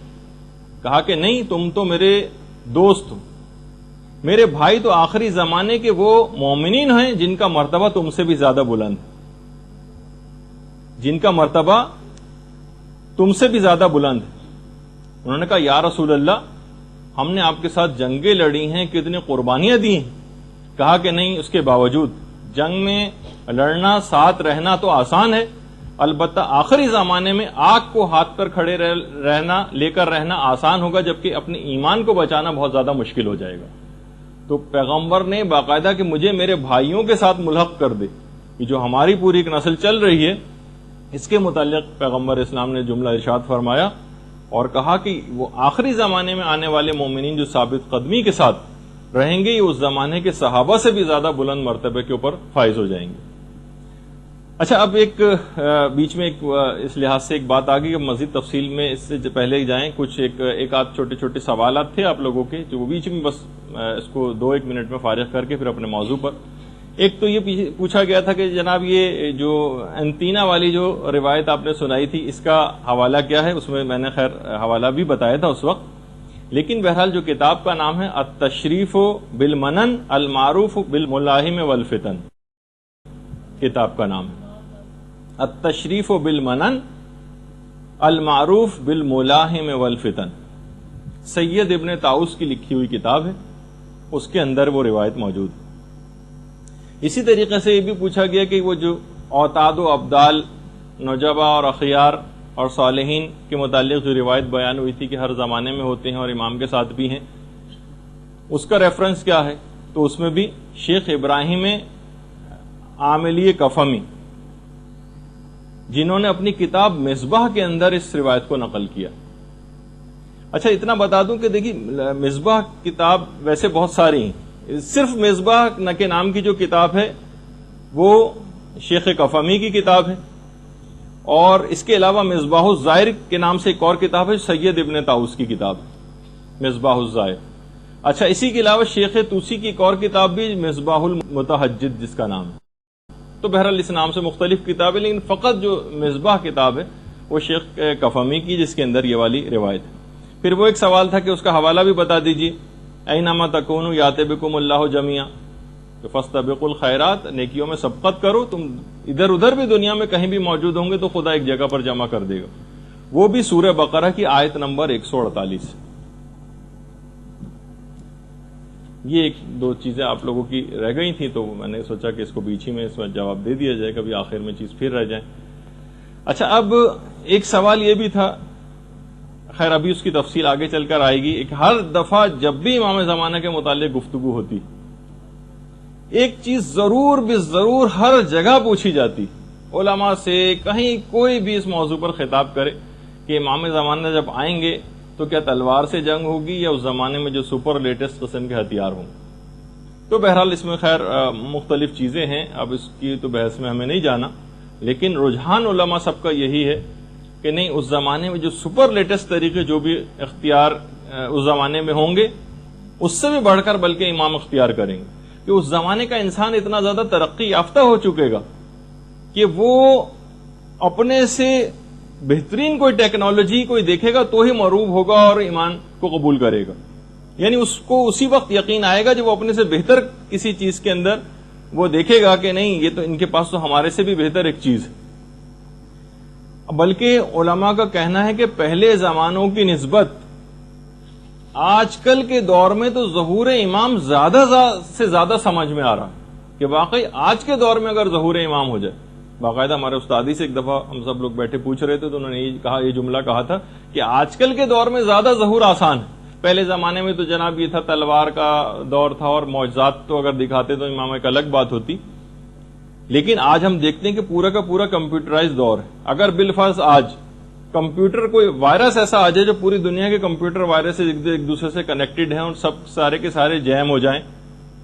کہا کہ نہیں، تم تو میرے دوست ہو، میرے بھائی تو آخری زمانے کے وہ مومنین ہیں جن کا مرتبہ تم سے بھی زیادہ بلند ہے، جن کا مرتبہ تم سے بھی زیادہ بلند ہے۔ انہوں نے کہا یا رسول اللہ ہم نے آپ کے ساتھ جنگیں لڑی ہیں، کتنی قربانیاں دی ہیں۔ کہا کہ نہیں، اس کے باوجود جنگ میں لڑنا، ساتھ رہنا تو آسان ہے، البتہ آخری زمانے میں آگ کو ہاتھ پر کھڑے رہنا، لے کر رہنا آسان ہوگا، جبکہ اپنے ایمان کو بچانا بہت زیادہ مشکل ہو جائے گا۔ تو پیغمبر نے باقاعدہ کہ مجھے میرے بھائیوں کے ساتھ ملحق کر دے، کہ جو ہماری پوری ایک نسل چل رہی ہے، اس کے متعلق پیغمبر اسلام نے جملہ ارشاد فرمایا اور کہا کہ وہ آخری زمانے میں آنے والے مومنین جو ثابت قدمی کے ساتھ رہیں گے، یہ اس زمانے کے صحابہ سے بھی زیادہ بلند مرتبے کے اوپر فائز ہو جائیں گے۔ اچھا، اب ایک بیچ میں اس لحاظ سے ایک بات آ گئی کہ مزید تفصیل میں اس سے پہلے جائیں، کچھ ایک آدھ چھوٹے چھوٹے سوالات تھے آپ لوگوں کے، جو بیچ میں بس اس کو 2-1 منٹ میں فارغ کر کے پھر اپنے موضوع پر۔ ایک تو یہ پوچھا گیا تھا کہ جناب یہ جو انتینا والی جو روایت آپ نے سنائی تھی، اس کا حوالہ کیا ہے؟ اس میں نے خیر حوالہ بھی بتایا تھا اس وقت، لیکن بہرحال جو کتاب کا نام ہے التشریف بالمنن المعروف بالملاحم والفتن، کتاب کا نام ہے التشریف بالمنن المعروف بالملاحم والفتن، سید ابن طاؤس کی لکھی ہوئی کتاب ہے، اس کے اندر وہ روایت موجود ہے۔ اسی طریقے سے یہ بھی پوچھا گیا کہ وہ جو اوتاد و ابدال، نجبا اور اخیار اور صالحین کے متعلق جو روایت بیان ہوئی تھی کہ ہر زمانے میں ہوتے ہیں اور امام کے ساتھ بھی ہیں، اس کا ریفرنس کیا ہے؟ تو اس میں بھی شیخ ابراہیم عاملی کفمی، جنہوں نے اپنی کتاب مصباح کے اندر اس روایت کو نقل کیا۔ اچھا، اتنا بتا دوں کہ دیکھیے مصباح کتاب ویسے بہت ساری ہیں، صرف مصباح کے نام کی جو کتاب ہے وہ شیخ کفمی کی کتاب ہے، اور اس کے علاوہ مصباح الزائر کے نام سے ایک اور کتاب ہے، سید ابن طاؤس کی کتاب مصباح الزائر۔ اچھا، اسی کے علاوہ شیخ طوسی کی ایک اور کتاب بھی مصباح المتہجد جس کا نام ہے۔ تو بہرحال اس نام سے مختلف کتابیں، لیکن فقط جو مصباح کتاب ہے وہ شیخ کفمی کی، جس کے اندر یہ والی روایت ہے۔ پھر وہ ایک سوال تھا کہ اس کا حوالہ بھی بتا دیجیے، اینما تکونوا یات بکم اللہ جمیعا، فاستبقوا الخیرات، نیکیوں میں سبقت کرو، تم ادھر ادھر بھی دنیا میں کہیں بھی موجود ہوں گے تو خدا ایک جگہ پر جمع کر دے گا۔ وہ بھی سورہ بقرہ کی آیت نمبر 148۔ یہ 1-2 چیزیں آپ لوگوں کی رہ گئی تھیں، تو میں نے سوچا کہ اس کو بیچ ہی میں اس میں جواب دے دیا جائے، کبھی آخر میں چیز پھر رہ جائے۔ اچھا، اب ایک سوال یہ بھی تھا، خیر ابھی اس کی تفصیل آگے چل کر آئے گی، ایک ہر دفعہ جب بھی امام زمانہ کے متعلق گفتگو ہوتی، ایک چیز ضرور بھی ضرور ہر جگہ پوچھی جاتی علماء سے، کہیں کوئی بھی اس موضوع پر خطاب کرے کہ امام زمانہ جب آئیں گے تو کیا تلوار سے جنگ ہوگی یا اس زمانے میں جو سپر لیٹسٹ قسم کے ہتھیار ہوں گے؟ تو بہرحال اس میں خیر مختلف چیزیں ہیں، اب اس کی تو بحث میں ہمیں نہیں جانا، لیکن رجحان علماء سب کا یہی ہے کہ نہیں، اس زمانے میں جو سپر لیٹسٹ طریقے جو بھی اختیار اس زمانے میں ہوں گے اس سے بھی بڑھ کر بلکہ امام اختیار کریں گے کہ اس زمانے کا انسان اتنا زیادہ ترقی یافتہ ہو چکے گا کہ وہ اپنے سے بہترین کوئی ٹیکنالوجی کوئی دیکھے گا تو ہی مروب ہوگا اور ایمان کو قبول کرے گا. یعنی اس کو اسی وقت یقین آئے گا جب وہ اپنے سے بہتر کسی چیز کے اندر وہ دیکھے گا کہ نہیں یہ تو ان کے پاس تو ہمارے سے بھی بہتر ایک چیز ہے. بلکہ علماء کا کہنا ہے کہ پہلے زمانوں کی نسبت آج کل کے دور میں تو ظہور امام زیادہ سے زیادہ سمجھ میں آ رہا ہے کہ واقعی آج کے دور میں اگر ظہور امام ہو جائے. باقاعدہ ہمارے استادی سے ایک دفعہ ہم سب لوگ بیٹھے پوچھ رہے تھے تو انہوں نے یہ جملہ کہا تھا کہ آج کل کے دور میں زیادہ ظہور آسان ہے. پہلے زمانے میں تو جناب یہ تھا تلوار کا دور تھا اور معجزات تو اگر دکھاتے تو امام ایک الگ بات ہوتی. لیکن آج ہم دیکھتے ہیں کہ پورا کا پورا کمپیوٹرائز دور ہے. اگر بالفرض آج کمپیوٹر کوئی وائرس ایسا آ جائے جو پوری دنیا کے کمپیوٹر وائرس ایک دوسرے سے کنیکٹڈ ہیں اور سب سارے کے سارے جیم ہو جائیں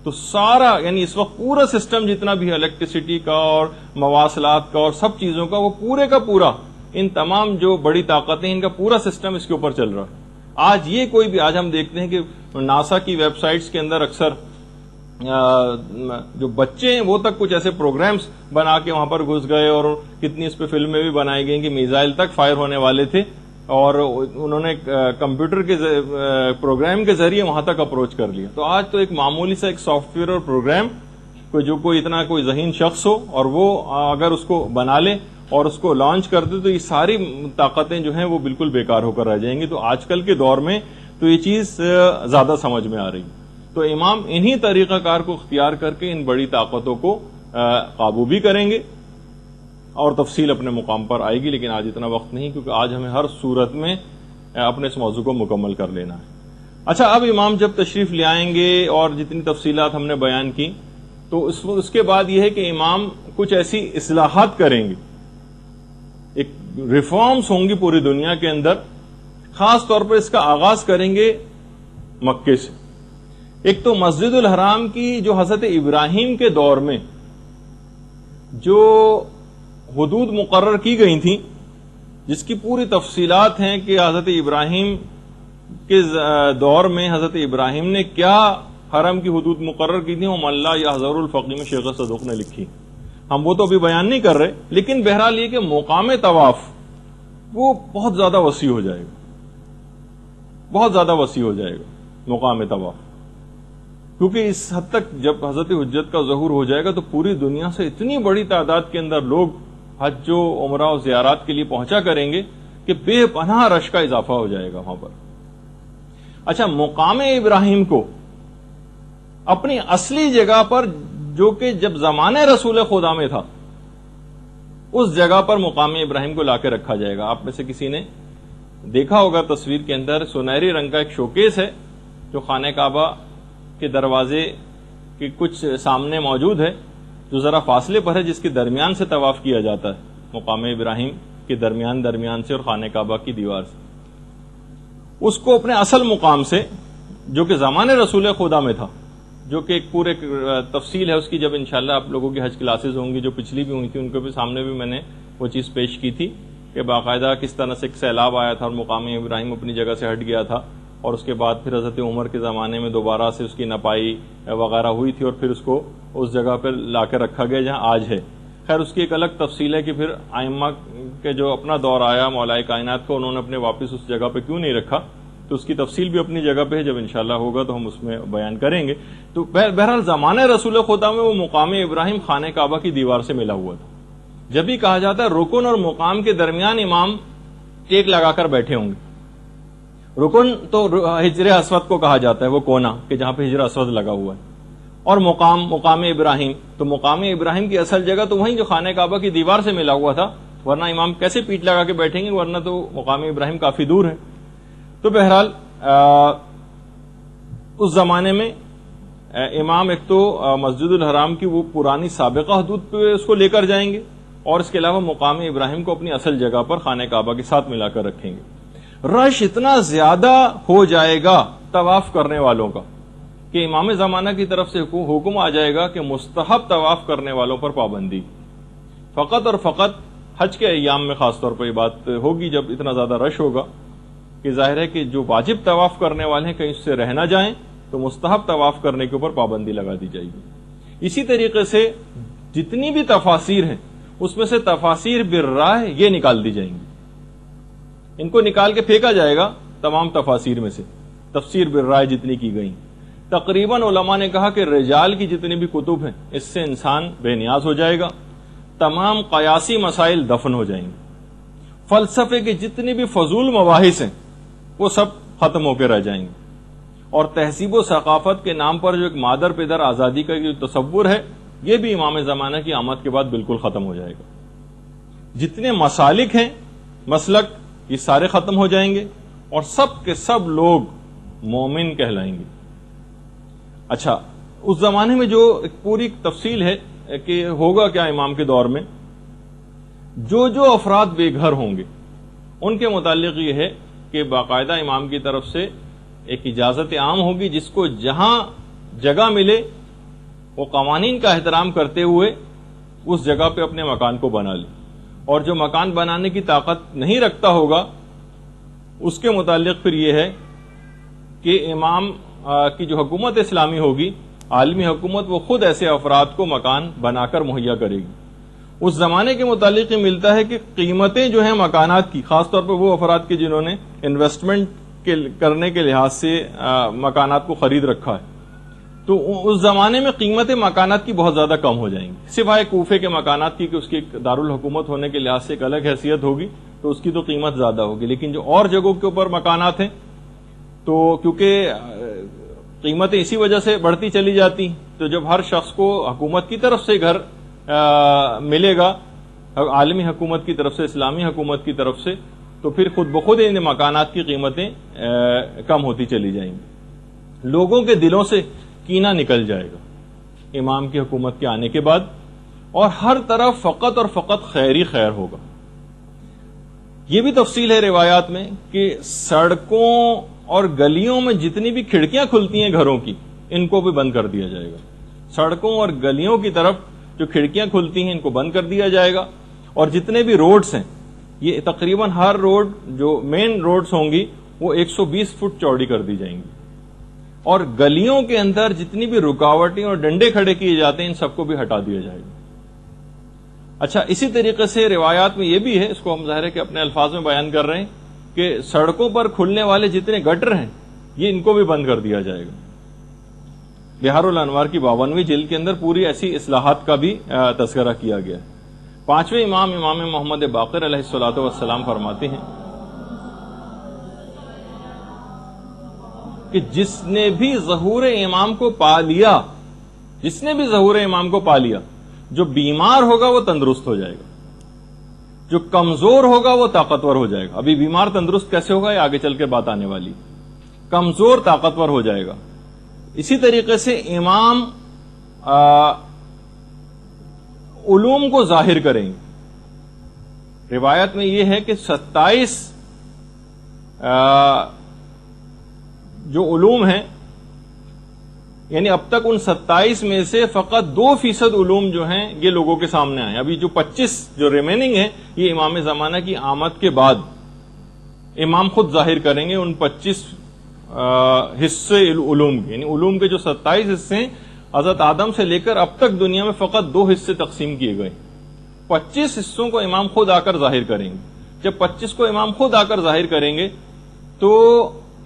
تو سارا یعنی اس وقت پورا سسٹم جتنا بھی الیکٹریسٹی کا اور مواصلات کا اور سب چیزوں کا وہ پورے کا پورا ان تمام جو بڑی طاقتیں ان کا پورا سسٹم اس کے اوپر چل رہا ہے. آج یہ کوئی بھی آج ہم دیکھتے ہیں کہ ناسا کی ویب سائٹس کے اندر اکثر جو بچے ہیں وہ تک کچھ ایسے پروگرامز بنا کے وہاں پر گھس گئے اور کتنی اس پہ فلمیں بھی بنائی گئی کہ میزائل تک فائر ہونے والے تھے اور انہوں نے کمپیوٹر کے پروگرام کے ذریعے وہاں تک اپروچ کر لیا. تو آج تو ایک معمولی سا ایک سافٹ ویئر اور پروگرام جو کوئی اتنا کوئی ذہین شخص ہو اور وہ اگر اس کو بنا لے اور اس کو لانچ کر دے تو یہ ساری طاقتیں جو ہیں وہ بالکل بیکار ہو کر رہ جائیں گی. تو آج کل کے دور میں تو یہ چیز زیادہ سمجھ میں آ رہی. تو امام انہی طریقہ کار کو اختیار کر کے ان بڑی طاقتوں کو قابو بھی کریں گے اور تفصیل اپنے مقام پر آئے گی. لیکن آج اتنا وقت نہیں کیونکہ آج ہمیں ہر صورت میں اپنے اس موضوع کو مکمل کر لینا ہے. اچھا اب امام جب تشریف لے آئیں گے اور جتنی تفصیلات ہم نے بیان کی تو اس کے بعد یہ ہے کہ امام کچھ ایسی اصلاحات کریں گے. ایک ریفارمز ہوں گی پوری دنیا کے اندر. خاص طور پر اس کا آغاز کریں گے مکے سے. ایک تو مسجد الحرام کی جو حضرت ابراہیم کے دور میں جو حدود مقرر کی گئی تھیں جس کی پوری تفصیلات ہیں کہ حضرت ابراہیم کے دور میں حضرت ابراہیم نے کیا حرم کی حدود مقرر کی تھی. وہ ملا یا حضر الفقی میں شیخ صدوق نے لکھی. ہم وہ تو ابھی بیان نہیں کر رہے لیکن بہرحال یہ کہ مقام طواف وہ بہت زیادہ وسیع ہو جائے گا. بہت زیادہ وسیع ہو جائے گا مقام طواف کیونکہ اس حد تک جب حضرت حجت کا ظہور ہو جائے گا تو پوری دنیا سے اتنی بڑی تعداد کے اندر لوگ حج و عمرہ و زیارات کے لیے پہنچا کریں گے کہ بے پناہ رش کا اضافہ ہو جائے گا وہاں پر. اچھا مقام ابراہیم کو اپنی اصلی جگہ پر جو کہ جب زمانے رسول خدا میں تھا اس جگہ پر مقام ابراہیم کو لا کے رکھا جائے گا. آپ میں سے کسی نے دیکھا ہوگا تصویر کے اندر سنہری رنگ کا ایک شوکیس ہے جو خانہ کعبہ کے دروازے کے کچھ سامنے موجود ہے جو ذرا فاصلے پر ہے جس کے درمیان سے طواف کیا جاتا ہے مقام ابراہیم کے درمیان سے اور خانہ کعبہ کی دیوار سے. اس کو اپنے اصل مقام سے جو کہ زمانے رسول خدا میں تھا جو کہ ایک پورے تفصیل ہے اس کی جب انشاءاللہ آپ لوگوں کی حج کلاسز ہوں گی جو پچھلی بھی ہوئی تھی ان کے بھی سامنے بھی میں نے وہ چیز پیش کی تھی کہ باقاعدہ کس طرح سے ایک سیلاب آیا تھا اور مقام ابراہیم اپنی جگہ سے ہٹ گیا تھا اور اس کے بعد پھر حضرت عمر کے زمانے میں دوبارہ سے اس کی نپائی وغیرہ ہوئی تھی اور پھر اس کو اس جگہ پہ لا کے رکھا گیا جہاں آج ہے. خیر اس کی ایک الگ تفصیل ہے کہ پھر ائمہ کے جو اپنا دور آیا مولائے کائنات کو انہوں نے اپنے واپس اس جگہ پہ کیوں نہیں رکھا تو اس کی تفصیل بھی اپنی جگہ پہ ہے. جب انشاءاللہ ہوگا تو ہم اس میں بیان کریں گے. تو بہرحال زمانے رسول خدا میں وہ مقام ابراہیم خانہ کعبہ کی دیوار سے ملا ہوا تھا. جب بھی کہا جاتا ہے رکن اور مقام کے درمیان امام ٹیک لگا کر بیٹھے ہوں گے. رکن تو حجر اسود کو کہا جاتا ہے وہ کونا کہ جہاں پہ حجر اسود لگا ہوا ہے اور مقام ابراہیم تو مقام ابراہیم کی اصل جگہ تو وہیں جو خانہ کعبہ کی دیوار سے ملا ہوا تھا ورنہ امام کیسے پیٹ لگا کے بیٹھیں گے ورنہ تو مقام ابراہیم کافی دور ہے. تو بہرحال اس زمانے میں امام ایک تو مسجد الحرام کی وہ پرانی سابقہ حدود پہ اس کو لے کر جائیں گے اور اس کے علاوہ مقام ابراہیم کو اپنی اصل جگہ پر خانہ کعبہ کے ساتھ ملا کر رکھیں گے. رش اتنا زیادہ ہو جائے گا طواف کرنے والوں کا کہ امام زمانہ کی طرف سے حکم آ جائے گا کہ مستحب طواف کرنے والوں پر پابندی. فقط اور فقط حج کے ایام میں خاص طور پر یہ بات ہوگی جب اتنا زیادہ رش ہوگا کہ ظاہر ہے کہ جو واجب طواف کرنے والے ہیں کہیں اس سے رہ نہ جائیں تو مستحب طواف کرنے کے اوپر پابندی لگا دی جائے گی۔ اسی طریقے سے جتنی بھی تفاسیر ہیں اس میں سے تفاسیر بالرائے یہ نکال دی جائیں گی، ان کو نکال کے پھینکا جائے گا تمام تفاسیر میں سے، تفسیر بالرائے جتنی کی گئی۔ تقریباً علماء نے کہا کہ رجال کی جتنی بھی کتب ہیں اس سے انسان بے نیاز ہو جائے گا، تمام قیاسی مسائل دفن ہو جائیں گے، فلسفے کے جتنے بھی فضول مباحث ہیں وہ سب ختم ہو کے رہ جائیں گے، اور تہذیب و ثقافت کے نام پر جو ایک مادر پدر آزادی کا جو تصور ہے یہ بھی امام زمانہ کی آمد کے بعد بالکل ختم ہو جائے گا۔ جتنے مسالک ہیں، مسلک، یہ سارے ختم ہو جائیں گے اور سب کے سب لوگ مومن کہلائیں گے۔ اچھا، اس زمانے میں جو ایک پوری تفصیل ہے کہ ہوگا کیا امام کے دور میں، جو افراد بے گھر ہوں گے ان کے متعلق یہ ہے کہ باقاعدہ امام کی طرف سے ایک اجازت عام ہوگی، جس کو جہاں جگہ ملے وہ قوانین کا احترام کرتے ہوئے اس جگہ پہ اپنے مکان کو بنا لے، اور جو مکان بنانے کی طاقت نہیں رکھتا ہوگا اس کے متعلق پھر یہ ہے کہ امام کی جو حکومت اسلامی ہوگی، عالمی حکومت، وہ خود ایسے افراد کو مکان بنا کر مہیا کرے گی۔ اس زمانے کے متعلق یہ ملتا ہے کہ قیمتیں جو ہیں مکانات کی، خاص طور پر وہ افراد کی جنہوں نے انویسٹمنٹ کرنے کے لحاظ سے مکانات کو خرید رکھا ہے، تو اس زمانے میں قیمتیں مکانات کی بہت زیادہ کم ہو جائیں گی، سوائے کوفے کے مکانات کی کہ اس کی دارالحکومت ہونے کے لحاظ سے ایک الگ حیثیت ہوگی تو اس کی تو قیمت زیادہ ہوگی، لیکن جو اور جگہوں کے اوپر مکانات ہیں تو کیونکہ قیمتیں اسی وجہ سے بڑھتی چلی جاتی، تو جب ہر شخص کو حکومت کی طرف سے گھر ملے گا، عالمی حکومت کی طرف سے، اسلامی حکومت کی طرف سے، تو پھر خود بخود ان مکانات کی قیمتیں کم ہوتی چلی جائیں گی۔ لوگوں کے دلوں سے کینہ نکل جائے گا امام کی حکومت کے آنے کے بعد، اور ہر طرف فقط اور فقط خیر ہی خیر ہوگا۔ یہ بھی تفصیل ہے روایات میں کہ سڑکوں اور گلیوں میں جتنی بھی کھڑکیاں کھلتی ہیں گھروں کی، ان کو بھی بند کر دیا جائے گا۔ سڑکوں اور گلیوں کی طرف جو کھڑکیاں کھلتی ہیں ان کو بند کر دیا جائے گا، اور جتنے بھی روڈز ہیں، یہ تقریباً ہر روڈ جو مین روڈز ہوں گی وہ 120 فٹ چوڑی کر دی جائیں گی، اور گلیوں کے اندر جتنی بھی رکاوٹیں اور ڈنڈے کھڑے کیے جاتے ہیں ان سب کو بھی ہٹا دیا جائے گا۔ اچھا، اسی طریقے سے روایات میں یہ بھی ہے، اس کو ہم ظاہر ہے کہ اپنے الفاظ میں بیان کر رہے ہیں، کہ سڑکوں پر کھلنے والے جتنے گٹر ہیں یہ ان کو بھی بند کر دیا جائے گا۔ بہار الانوار کی 52ویں جلد کے اندر پوری ایسی اصلاحات کا بھی تذکرہ کیا گیا ہے۔ پانچویں امام محمد باقر علیہ الصلوۃ والسلام فرماتے ہیں کہ جس نے بھی ظہور امام کو پا لیا، جو بیمار ہوگا وہ تندرست ہو جائے گا، جو کمزور ہوگا وہ طاقتور ہو جائے گا۔ ابھی بیمار تندرست کیسے ہوگا یہ آگے چل کے بات آنے والی۔ کمزور طاقتور ہو جائے گا۔ اسی طریقے سے امام علوم کو ظاہر کریں گے۔ روایت میں یہ ہے کہ 27 جو علوم ہیں، یعنی اب تک ان 27 میں سے فقط 2% علوم جو ہیں یہ لوگوں کے سامنے آئے۔ ابھی جو 25 جو ریمیننگ ہیں یہ امام زمانہ کی آمد کے بعد امام خود ظاہر کریں گے، ان 25 حصے علوم کے، یعنی علوم کے جو 27 حصے ہیں حضرت آدم سے لے کر اب تک دنیا میں فقط 2 حصے تقسیم کیے گئے، 25 حصوں کو امام خود آ کر ظاہر کریں گے۔ جب 25 کو امام خود آ کر ظاہر کریں گے تو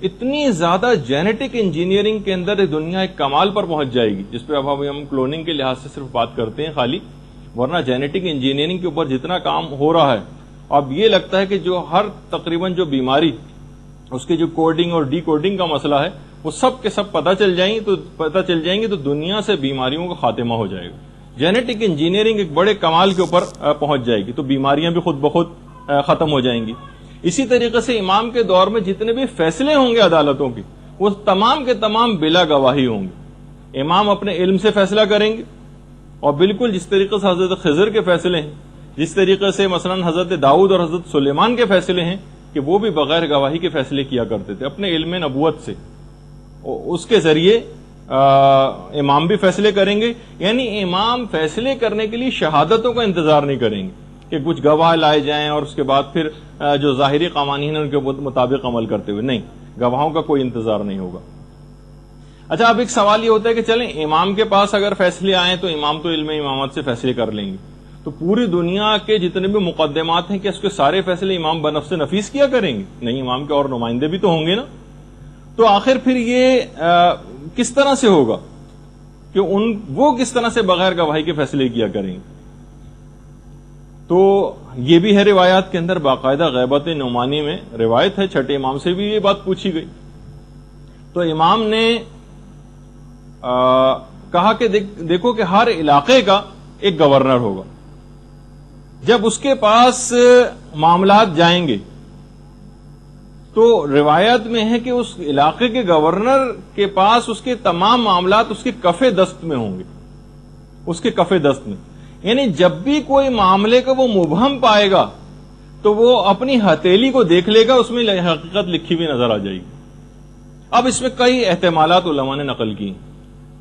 اتنی زیادہ جینیٹک انجینئرنگ کے اندر دنیا ایک کمال پر پہنچ جائے گی، جس پہ اب ہم کلوننگ کے لحاظ سے صرف بات کرتے ہیں خالی، ورنہ جینیٹک انجینئرنگ کے اوپر جتنا کام ہو رہا ہے، اب یہ لگتا ہے کہ جو ہر تقریباً جو بیماری اس کے جو کوڈنگ اور ڈی کوڈنگ کا مسئلہ ہے وہ سب کے سب پتہ چل جائیں گی تو دنیا سے بیماریوں کا خاتمہ ہو جائے گا۔ جینیٹک انجینئرنگ ایک بڑے کمال کے اوپر پہنچ جائے گی تو بیماریاں بھی خود بخود ختم ہو جائیں گی۔ اسی طریقے سے امام کے دور میں جتنے بھی فیصلے ہوں گے عدالتوں کی وہ تمام کے تمام بلا گواہی ہوں گے۔ امام اپنے علم سے فیصلہ کریں گے، اور بالکل جس طریقے سے حضرت خضر کے فیصلے ہیں، جس طریقے سے مثلا حضرت داؤد اور حضرت سلیمان کے فیصلے ہیں کہ وہ بھی بغیر گواہی کے فیصلے کیا کرتے تھے اپنے علم نبوت سے، اس کے ذریعے امام بھی فیصلے کریں گے۔ یعنی امام فیصلے کرنے کے لیے شہادتوں کا انتظار نہیں کریں گے کہ کچھ گواہ لائے جائیں اور اس کے بعد پھر جو ظاہری قوانین ہیں ان کے مطابق عمل کرتے ہوئے، نہیں، گواہوں کا کوئی انتظار نہیں ہوگا۔ اچھا، اب ایک سوال یہ ہوتا ہے کہ چلیں امام کے پاس اگر فیصلے آئیں تو امام تو علم امامت سے فیصلے کر لیں گے، تو پوری دنیا کے جتنے بھی مقدمات ہیں کہ اس کے سارے فیصلے امام بنفس نفیس کیا کریں گے؟ نہیں، امام کے اور نمائندے بھی تو ہوں گے نا. تو آخر پھر یہ کس طرح سے ہوگا کہ وہ کس طرح سے بغیر گواہی کے فیصلے کیا کریں گے؟ تو یہ بھی ہے روایات کے اندر باقاعدہ غیبت نعمانی میں روایت ہے، چھٹے امام سے بھی یہ بات پوچھی گئی تو امام نے کہا کہ دیکھو کہ ہر علاقے کا ایک گورنر ہوگا، جب اس کے پاس معاملات جائیں گے تو روایت میں ہے کہ اس علاقے کے گورنر کے پاس اس کے تمام معاملات اس کے کف دست میں ہوں گے، اس کے کف دست میں. یعنی جب بھی کوئی معاملے کا وہ مبہم پائے گا تو وہ اپنی ہتھیلی کو دیکھ لے گا، اس میں حقیقت لکھی ہوئی نظر آ جائے گی. اب اس میں کئی احتمالات علماء نے نقل کی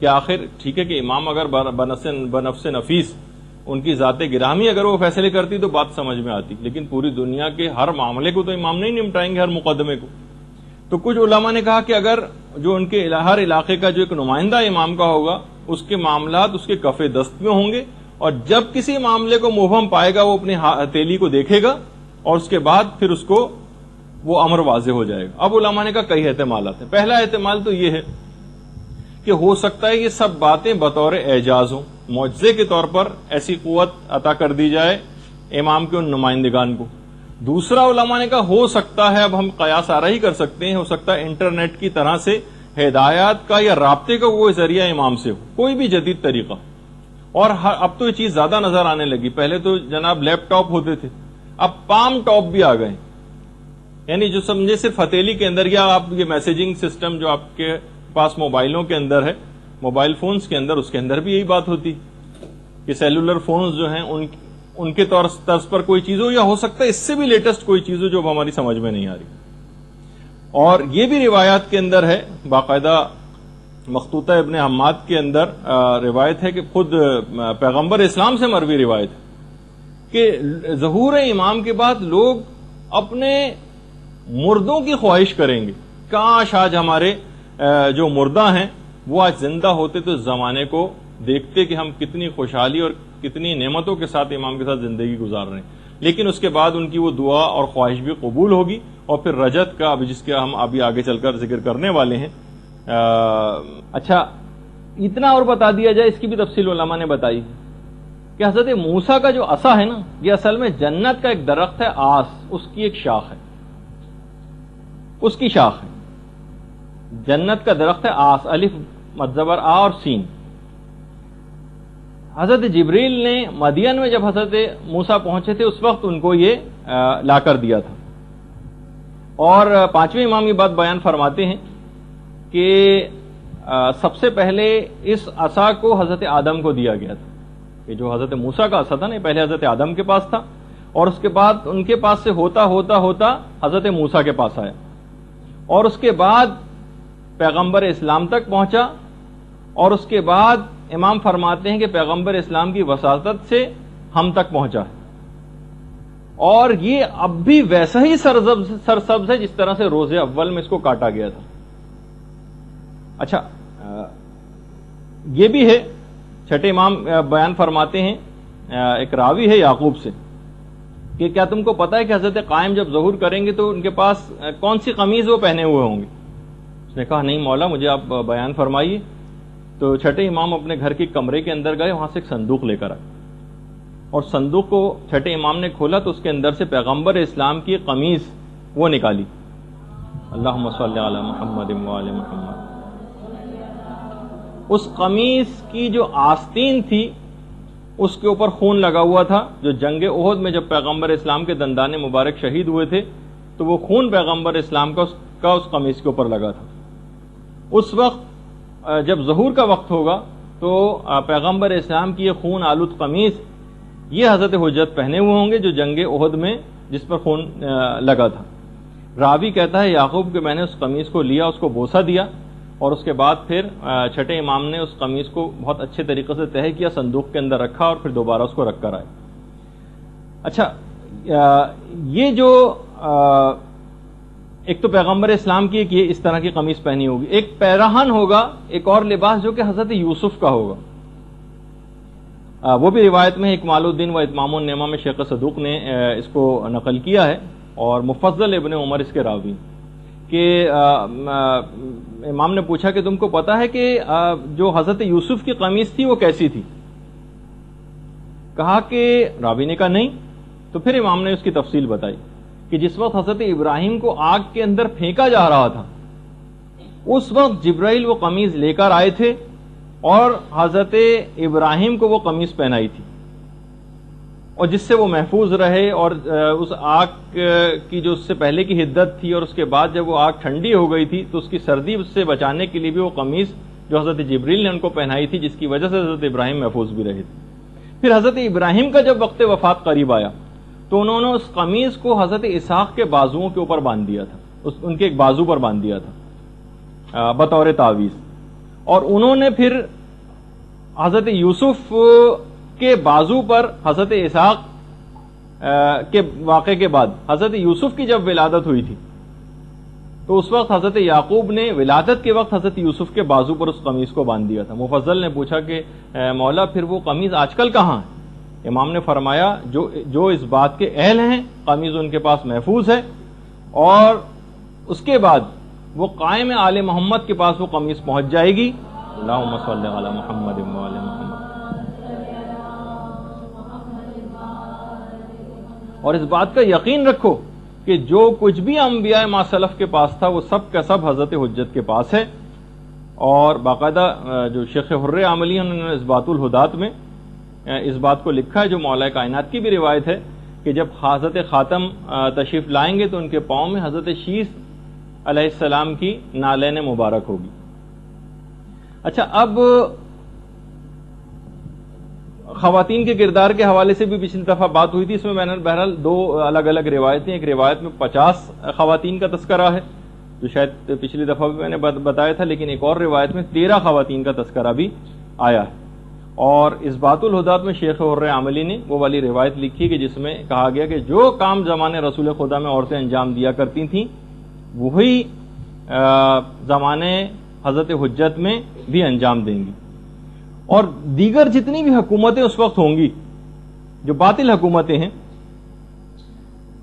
کہ آخر ٹھیک ہے کہ امام اگر بنفس نفیس ان کی ذات گرامی اگر وہ فیصلے کرتی تو بات سمجھ میں آتی، لیکن پوری دنیا کے ہر معاملے کو تو امام نہیں نمٹائیں گے، ہر مقدمے کو. تو کچھ علماء نے کہا کہ اگر جو ان کے ہر علاقے کا جو ایک نمائندہ امام کا ہوگا اس کے معاملات اس کے کف دست میں ہوں گے، اور جب کسی معاملے کو مبہم پائے گا وہ اپنی ہتھیلی کو دیکھے گا اور اس کے بعد پھر اس کو وہ امر واضح ہو جائے گا. اب علماء نے کہا کئی احتمالات ہیں. پہلا احتمال تو یہ ہے کہ ہو سکتا ہے یہ سب باتیں بطور اعجاز ہوں، معجزے کے طور پر ایسی قوت عطا کر دی جائے امام کے ان نمائندگان کو. دوسرا علماء نے کہا ہو سکتا ہے، اب ہم قیاس آرا ہی کر سکتے ہیں، ہو سکتا ہے انٹرنیٹ کی طرح سے ہدایات کا یا رابطے کا وہ ذریعہ امام سے ہو، کوئی بھی جدید طریقہ. اور اب تو یہ چیز زیادہ نظر آنے لگی، پہلے تو جناب لیپ ٹاپ ہوتے تھے، اب پام ٹاپ بھی آ گئے، یعنی جو سمجھے صرف ہتھیلی کے اندر، یا آپ یہ میسیجنگ سسٹم جو آپ کے پاس موبائلوں کے اندر ہے، موبائل فونز کے اندر، اس کے اندر بھی یہی بات ہوتی کہ سیلولر فونز جو ہیں ان کے طرز پر کوئی چیز ہو، یا ہو سکتا ہے اس سے بھی لیٹسٹ کوئی چیز ہو جو ہماری سمجھ میں نہیں آ رہی. اور یہ بھی روایات کے اندر ہے، باقاعدہ مخطوطہ ابن حماد کے اندر روایت ہے کہ خود پیغمبر اسلام سے مروی روایت ہے کہ ظہور امام کے بعد لوگ اپنے مردوں کی خواہش کریں گے، کاش آج ہمارے جو مردہ ہیں وہ آج زندہ ہوتے تو اس زمانے کو دیکھتے کہ ہم کتنی خوشحالی اور کتنی نعمتوں کے ساتھ امام کے ساتھ زندگی گزار رہے ہیں. لیکن اس کے بعد ان کی وہ دعا اور خواہش بھی قبول ہوگی، اور پھر رجت کا جس کے ہم ابھی آگے چل کر ذکر کرنے والے ہیں. اچھا، اتنا اور بتا دیا جائے، اس کی بھی تفصیل علماء نے بتائی کہ حضرت موسیٰ کا جو عصا ہے نا، یہ اصل میں جنت کا ایک درخت ہے، آس، اس کی ایک شاخ ہے، اس کی شاخ ہے، جنت کا درخت ہے آس، الف مدزبر آ اور سین. حضرت جبریل نے مدین میں جب حضرت موسیٰ پہنچے تھے اس وقت ان کو یہ لا کر دیا تھا. اور پانچویں امام یہ بات بیان فرماتے ہیں کہ سب سے پہلے اس عصا کو حضرت آدم کو دیا گیا تھا، کہ جو حضرت موسیٰ کا عصا تھا نا، پہلے حضرت آدم کے پاس تھا، اور اس کے بعد ان کے پاس سے ہوتا ہوتا ہوتا حضرت موسیٰ کے پاس آیا، اور اس کے بعد پیغمبر اسلام تک پہنچا، اور اس کے بعد امام فرماتے ہیں کہ پیغمبر اسلام کی وساطت سے ہم تک پہنچا ہے، اور یہ اب بھی ویسا ہی سرسبز ہے جس طرح سے روز اول میں اس کو کاٹا گیا تھا. اچھا، یہ بھی ہے، چھٹے امام بیان فرماتے ہیں، ایک راوی ہے یعقوب سے، کہ کیا تم کو پتا ہے کہ حضرت قائم جب ظہور کریں گے تو ان کے پاس کون سی قمیض وہ پہنے ہوئے ہوں گے؟ اس نے کہا نہیں مولا، مجھے آپ بیان فرمائیے. تو چھٹے امام اپنے گھر کے کمرے کے اندر گئے، وہاں سے ایک صندوق لے کر آئے، اور صندوق کو چھٹے امام نے کھولا تو اس کے اندر سے پیغمبر اسلام کی قمیض وہ نکالی. اللہم صلی علی محمد وآل محمد. اس قمیض کی جو آستین تھی اس کے اوپر خون لگا ہوا تھا، جو جنگ احد میں جب پیغمبر اسلام کے دندان مبارک شہید ہوئے تھے تو وہ خون پیغمبر اسلام کا اس قمیض کے اوپر لگا تھا. اس وقت جب ظہور کا وقت ہوگا تو پیغمبر اسلام کی یہ خون آلود قمیض یہ حضرت حجت پہنے ہوئے ہوں گے جو جنگ احد میں جس پر خون لگا تھا. راوی کہتا ہے یعقوب کہ میں نے اس قمیض کو لیا، اس کو بوسہ دیا، اور اس کے بعد پھر چھٹے امام نے اس قمیض کو بہت اچھے طریقے سے تہہ کیا، صندوق کے اندر رکھا، اور پھر دوبارہ اس کو رکھ کر آئے. اچھا، یہ جو ایک تو پیغمبر اسلام کی ایک اس طرح کی قمیص پہنی ہوگی، ایک پیراہن ہوگا، ایک اور لباس جو کہ حضرت یوسف کا ہوگا. وہ بھی روایت میں اکمال الدین و اتمام النعمہ میں شیخ صدوق نے اس کو نقل کیا ہے، اور مفضل ابن عمر اس کے راوی کہ امام نے پوچھا کہ تم کو پتا ہے کہ جو حضرت یوسف کی قمیص تھی وہ کیسی تھی؟ کہا کہ راوی نے کہا نہیں. تو پھر امام نے اس کی تفصیل بتائی کہ جس وقت حضرت ابراہیم کو آگ کے اندر پھینکا جا رہا تھا اس وقت جبرائیل وہ قمیض لے کر آئے تھے اور حضرت ابراہیم کو وہ قمیض پہنائی تھی، اور جس سے وہ محفوظ رہے، اور اس آگ کی جو اس سے پہلے کی حدت تھی اور اس کے بعد جب وہ آگ ٹھنڈی ہو گئی تھی تو اس کی سردی سے بچانے کے لیے بھی وہ قمیض جو حضرت جبریل نے ان کو پہنائی تھی، جس کی وجہ سے حضرت ابراہیم محفوظ بھی رہے تھے. پھر حضرت ابراہیم کا جب وقت وفات قریب آیا تو انہوں نے اس قمیض کو حضرت اسحاق کے بازوؤں کے اوپر باندھ دیا تھا، ان کے ایک بازو پر باندھ دیا تھا بطور تعویذ، اور انہوں نے پھر حضرت یوسف کے بازو پر حضرت اسحاق کے واقعے کے بعد حضرت یوسف کی جب ولادت ہوئی تھی تو اس وقت حضرت یعقوب نے ولادت کے وقت حضرت یوسف کے بازو پر اس قمیض کو باندھ دیا تھا. مفضل نے پوچھا کہ مولا پھر وہ قمیض آج کل کہاں ہے؟ امام نے فرمایا جو اس بات کے اہل ہیں قمیض ان کے پاس محفوظ ہے، اور اس کے بعد وہ قائم آل محمد کے پاس وہ قمیض پہنچ جائے گی. اللہم صلی علی محمد و آل محمد. اور اس بات کا یقین رکھو کہ جو کچھ بھی انبیاء ما سلف کے پاس تھا وہ سب کا سب حضرت حجت کے پاس ہے. اور باقاعدہ جو شیخ حر عاملی انہوں نے اثبات الہدات میں اس بات کو لکھا ہے، جو مولا کائنات کی بھی روایت ہے کہ جب حضرت خاتم تشریف لائیں گے تو ان کے پاؤں میں حضرت شیش علیہ السلام کی نالین مبارک ہوگی. اچھا، اب خواتین کے کردار کے حوالے سے بھی پچھلی دفعہ بات ہوئی تھی. اس میں میں نے بہرحال دو الگ الگ روایتیں، ایک روایت میں 50 خواتین کا تذکرہ ہے جو شاید پچھلی دفعہ بھی میں نے بتایا تھا، لیکن ایک اور روایت میں 13 خواتین کا تذکرہ بھی آیا ہے. اور اثبات الہدات میں شیخ حر عاملی نے وہ والی روایت لکھی کہ جس میں کہا گیا کہ جو کام زمانے رسول خدا میں عورتیں انجام دیا کرتی تھیں وہی زمانے حضرت حجت میں بھی انجام دیں گی. اور دیگر جتنی بھی حکومتیں اس وقت ہوں گی جو باطل حکومتیں ہیں،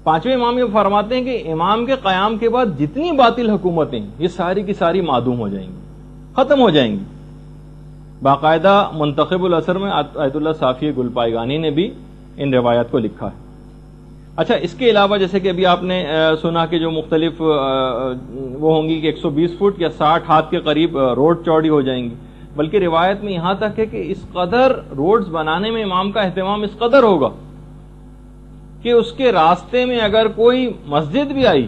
پانچویں امام یہ فرماتے ہیں کہ امام کے قیام کے بعد جتنی باطل حکومتیں ہیں یہ ساری کی ساری معدوم ہو جائیں گی، ختم ہو جائیں گی. باقاعدہ منتخب الاثر میں آیت اللہ صافی گلپائگانی نے بھی ان روایات کو لکھا ہے. اچھا، اس کے علاوہ جیسے کہ ابھی آپ نے سنا کہ جو مختلف وہ ہوں گی کہ 120 فٹ یا 60 ہاتھ کے قریب روڈ چوڑی ہو جائیں گی، بلکہ روایت میں یہاں تک ہے کہ اس قدر روڈز بنانے میں امام کا اہتمام اس قدر ہوگا کہ اس کے راستے میں اگر کوئی مسجد بھی آئی،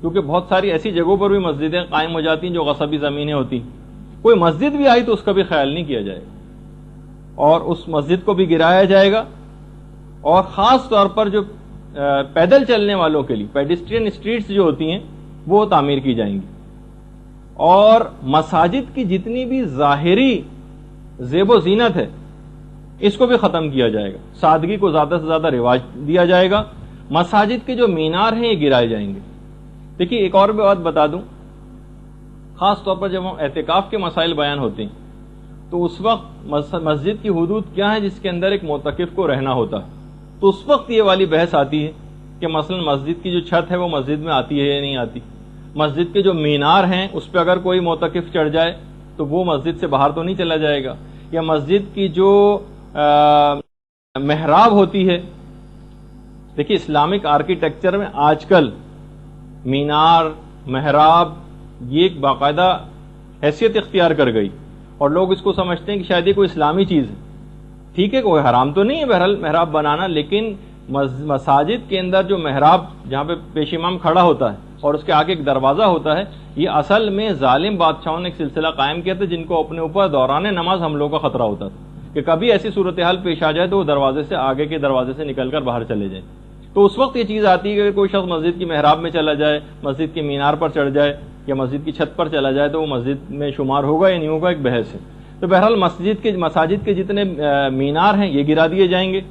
کیونکہ بہت ساری ایسی جگہوں پر بھی مسجدیں قائم ہو جاتی ہیں جو غصبی زمینیں ہوتی ہیں، کوئی مسجد بھی آئی تو اس کا بھی خیال نہیں کیا جائے گا اور اس مسجد کو بھی گرایا جائے گا. اور خاص طور پر جو پیدل چلنے والوں کے لیے پیڈسٹرین اسٹریٹس جو ہوتی ہیں وہ تعمیر کی جائیں گی. اور مساجد کی جتنی بھی ظاہری زیب و زینت ہے اس کو بھی ختم کیا جائے گا، سادگی کو زیادہ سے زیادہ رواج دیا جائے گا. مساجد کے جو مینار ہیں یہ گرائے جائیں گے. دیکھیے، ایک اور بات بتا دوں، خاص طور پر جب ہم اعتکاف کے مسائل بیان ہوتے ہیں تو اس وقت مسجد کی حدود کیا ہے جس کے اندر ایک معتکف کو رہنا ہوتا ہے، تو اس وقت یہ والی بحث آتی ہے کہ مثلا مسجد کی جو چھت ہے وہ مسجد میں آتی ہے یا نہیں آتی. مسجد کے جو مینار ہیں اس پہ اگر کوئی معتکف چڑھ جائے تو وہ مسجد سے باہر تو نہیں چلا جائے گا. یا مسجد کی جو محراب ہوتی ہے، دیکھیے اسلامک آرکیٹیکچر میں آج کل مینار، محراب یہ ایک باقاعدہ حیثیت اختیار کر گئی اور لوگ اس کو سمجھتے ہیں کہ شاید یہ کوئی اسلامی چیز ہے. ٹھیک ہے، کوئی حرام تو نہیں ہے بہرحال محراب بنانا، لیکن مساجد کے اندر جو محراب جہاں پہ پیش امام کھڑا ہوتا ہے اور اس کے آگے ایک دروازہ ہوتا ہے، یہ اصل میں ظالم بادشاہوں نے ایک سلسلہ قائم کیا تھا جن کو اپنے اوپر دوران نماز حملوں کا خطرہ ہوتا تھا کہ کبھی ایسی صورتحال پیش آ جائے تو وہ دروازے سے آگے کے دروازے سے نکل کر باہر چلے جائیں. تو اس وقت یہ چیز آتی ہے کہ کوئی شخص مسجد کی محراب میں چلا جائے، مسجد کے مینار پر چڑھ جائے یا مسجد کی چھت پر چلا جائے تو وہ مسجد میں شمار ہوگا یا نہیں ہوگا، ایک بحث ہے. تو بہرحال مساجد کے جتنے مینار ہیں یہ گرا دیے جائیں گے.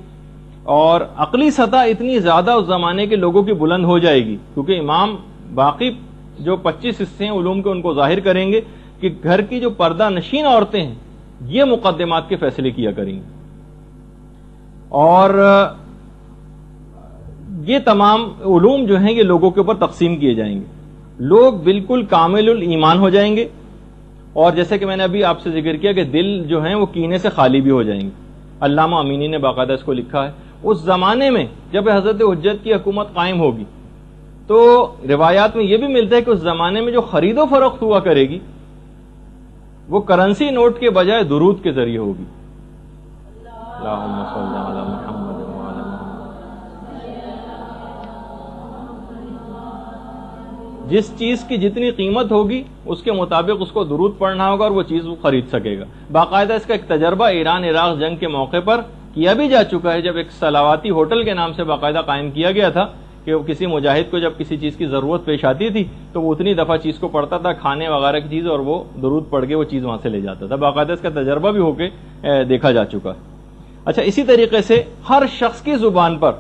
اور عقلی سطح اتنی زیادہ اس زمانے کے لوگوں کی بلند ہو جائے گی کیونکہ امام باقی جو 25 حصے ہیں علوم کے ان کو ظاہر کریں گے کہ گھر کی جو پردہ نشین عورتیں ہیں یہ مقدمات کے فیصلے کیا کریں گے، اور یہ تمام علوم جو ہیں یہ لوگوں کے اوپر تقسیم کیے جائیں گے، لوگ بالکل کامل الایمان ہو جائیں گے، اور جیسے کہ میں نے ابھی آپ سے ذکر کیا کہ دل جو ہیں وہ کینے سے خالی بھی ہو جائیں گے۔ علامہ امینی نے باقاعدہ اس کو لکھا ہے۔ اس زمانے میں جب حضرت حجت کی حکومت قائم ہوگی تو روایات میں یہ بھی ملتا ہے کہ اس زمانے میں جو خرید و فروخت ہوا کرے گی وہ کرنسی نوٹ کے بجائے درود کے ذریعے ہوگی۔ اللہم صل علی محمد وعلی محمد۔ جس چیز کی جتنی قیمت ہوگی اس کے مطابق اس کو درود پڑھنا ہوگا اور وہ چیز وہ خرید سکے گا۔ باقاعدہ اس کا ایک تجربہ ایران عراق جنگ کے موقع پر کیا بھی جا چکا ہے، جب ایک صلواتی ہوٹل کے نام سے باقاعدہ قائم کیا گیا تھا کہ کسی مجاہد کو جب کسی چیز کی ضرورت پیش آتی تھی تو وہ اتنی دفعہ چیز کو پڑھتا تھا، کھانے وغیرہ کی چیز، اور وہ درود پڑھ کے وہ چیز وہاں سے لے جاتا تھا۔ باقاعدہ اس کا تجربہ بھی ہو کے دیکھا جا چکا ہے۔ اچھا، اسی طریقے سے ہر شخص کی زبان پر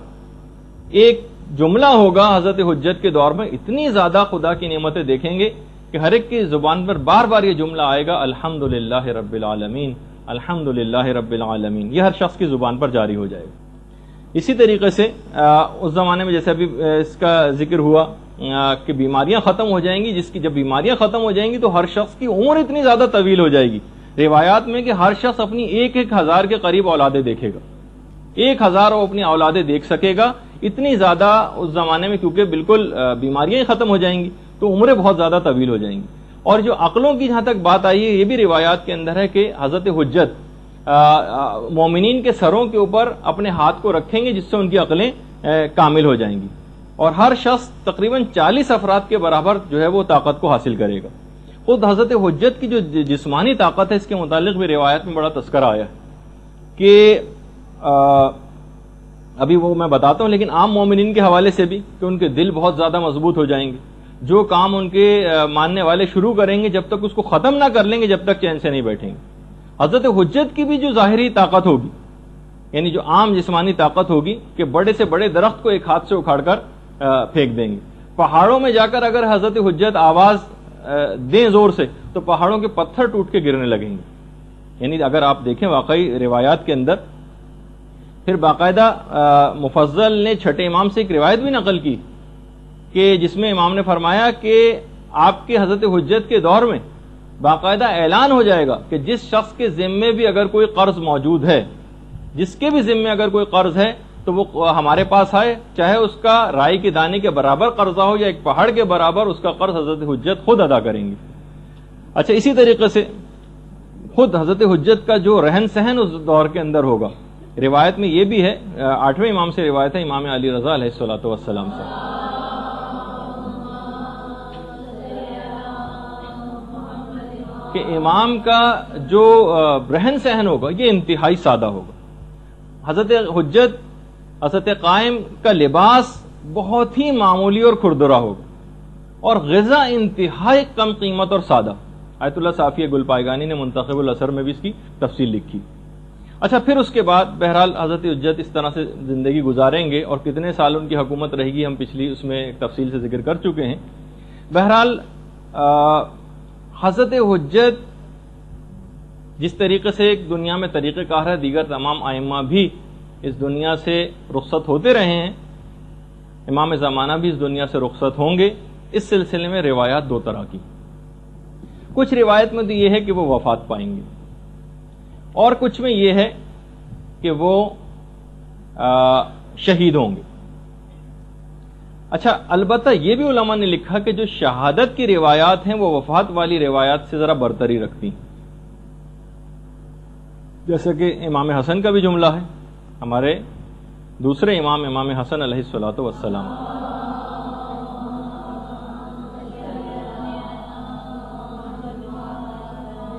ایک جملہ ہوگا حضرت حجت کے دور میں، اتنی زیادہ خدا کی نعمتیں دیکھیں گے کہ ہر ایک کی زبان پر بار بار یہ جملہ آئے گا، الحمدللہ رب العالمین، الحمدللہ رب العالمین، یہ ہر شخص کی زبان پر جاری ہو جائے گا۔ اسی طریقے سے اس زمانے میں جیسے ابھی اس کا ذکر ہوا کہ بیماریاں ختم ہو جائیں گی، جس کی جب بیماریاں ختم ہو جائیں گی تو ہر شخص کی عمر اتنی زیادہ طویل ہو جائے گی، روایات میں کہ ہر شخص اپنی 1,000 کے قریب اولادیں دیکھے گا، 1,000 وہ اپنی اولادیں دیکھ سکے گا، اتنی زیادہ اس زمانے میں، کیونکہ بالکل بیماریاں ہی ختم ہو جائیں گی تو عمریں بہت زیادہ طویل ہو جائیں گی۔ اور جو عقلوں کی جہاں تک بات آئی ہے، یہ بھی روایات کے اندر ہے کہ حضرت حجت مومنین کے سروں کے اوپر اپنے ہاتھ کو رکھیں گے جس سے ان کی عقلیں کامل ہو جائیں گی، اور ہر شخص تقریباً 40 افراد کے برابر جو ہے وہ طاقت کو حاصل کرے گا۔ خود حضرت حجت کی جو جسمانی طاقت ہے اس کے متعلق بھی روایت میں بڑا تذکرہ آیا ہے کہ ابھی وہ میں بتاتا ہوں، لیکن عام مومنین کے حوالے سے بھی کہ ان کے دل بہت زیادہ مضبوط ہو جائیں گے، جو کام ان کے ماننے والے شروع کریں گے جب تک اس کو ختم نہ کر لیں گے جب تک چین سے نہیں بیٹھیں گے۔ حضرت حجت کی بھی جو ظاہری طاقت ہوگی، یعنی جو عام جسمانی طاقت ہوگی کہ بڑے سے بڑے درخت کو ایک ہاتھ سے اکھاڑ کر پھینک دیں گے، پہاڑوں میں جا کر اگر حضرت حجت آواز دیں زور سے تو پہاڑوں کے پتھر ٹوٹ کے گرنے لگیں گے۔ یعنی اگر آپ دیکھیں واقعی روایات کے اندر، پھر باقاعدہ مفضل نے چھٹے امام سے ایک روایت بھی نقل کی کہ جس میں امام نے فرمایا کہ آپ کے حضرت حجت کے دور میں باقاعدہ اعلان ہو جائے گا کہ جس شخص کے ذمے بھی اگر کوئی قرض موجود ہے، جس کے بھی ذمے اگر کوئی قرض ہے تو وہ ہمارے پاس آئے، چاہے اس کا رائی کے دانے کے برابر قرضہ ہو یا ایک پہاڑ کے برابر، اس کا قرض حضرت حجت خود ادا کریں گے۔ اچھا، اسی طریقے سے خود حضرت حجت کا جو رہن سہن اس دور کے اندر ہوگا، روایت میں یہ بھی ہے، 8ویں امام سے روایت ہے، امام علی رضا علیہ الصلوۃ والسلام سے، کہ امام کا جو رہن سہن ہوگا یہ انتہائی سادہ ہوگا۔ حضرت حجت، حضرت قائم کا لباس بہت ہی معمولی اور کھردرا ہوگا، اور غذا انتہائی کم قیمت اور سادہ۔ آیت اللہ صافی گل پائگانی نے منتخب الاثر میں بھی اس کی تفصیل لکھی۔ اچھا، پھر اس کے بعد بہرحال حضرت حجت اس طرح سے زندگی گزاریں گے، اور کتنے سال ان کی حکومت رہے گی ہم پچھلی اس میں تفصیل سے ذکر کر چکے ہیں۔ بہرحال حضرت حجت جس طریقے سے ایک دنیا میں طریقہ کار ہے، دیگر تمام ائمہ بھی اس دنیا سے رخصت ہوتے رہے ہیں، امام زمانہ بھی اس دنیا سے رخصت ہوں گے۔ اس سلسلے میں روایات دو طرح کی، کچھ روایت میں تو یہ ہے کہ وہ وفات پائیں گے، اور کچھ میں یہ ہے کہ وہ شہید ہوں گے۔ اچھا، البتہ یہ بھی علماء نے لکھا کہ جو شہادت کی روایات ہیں وہ وفات والی روایات سے ذرا برتری رکھتی ہیں، جیسے کہ امام حسن کا بھی جملہ ہے، ہمارے دوسرے امام، امام حسن علیہ الصلوۃ والسلام،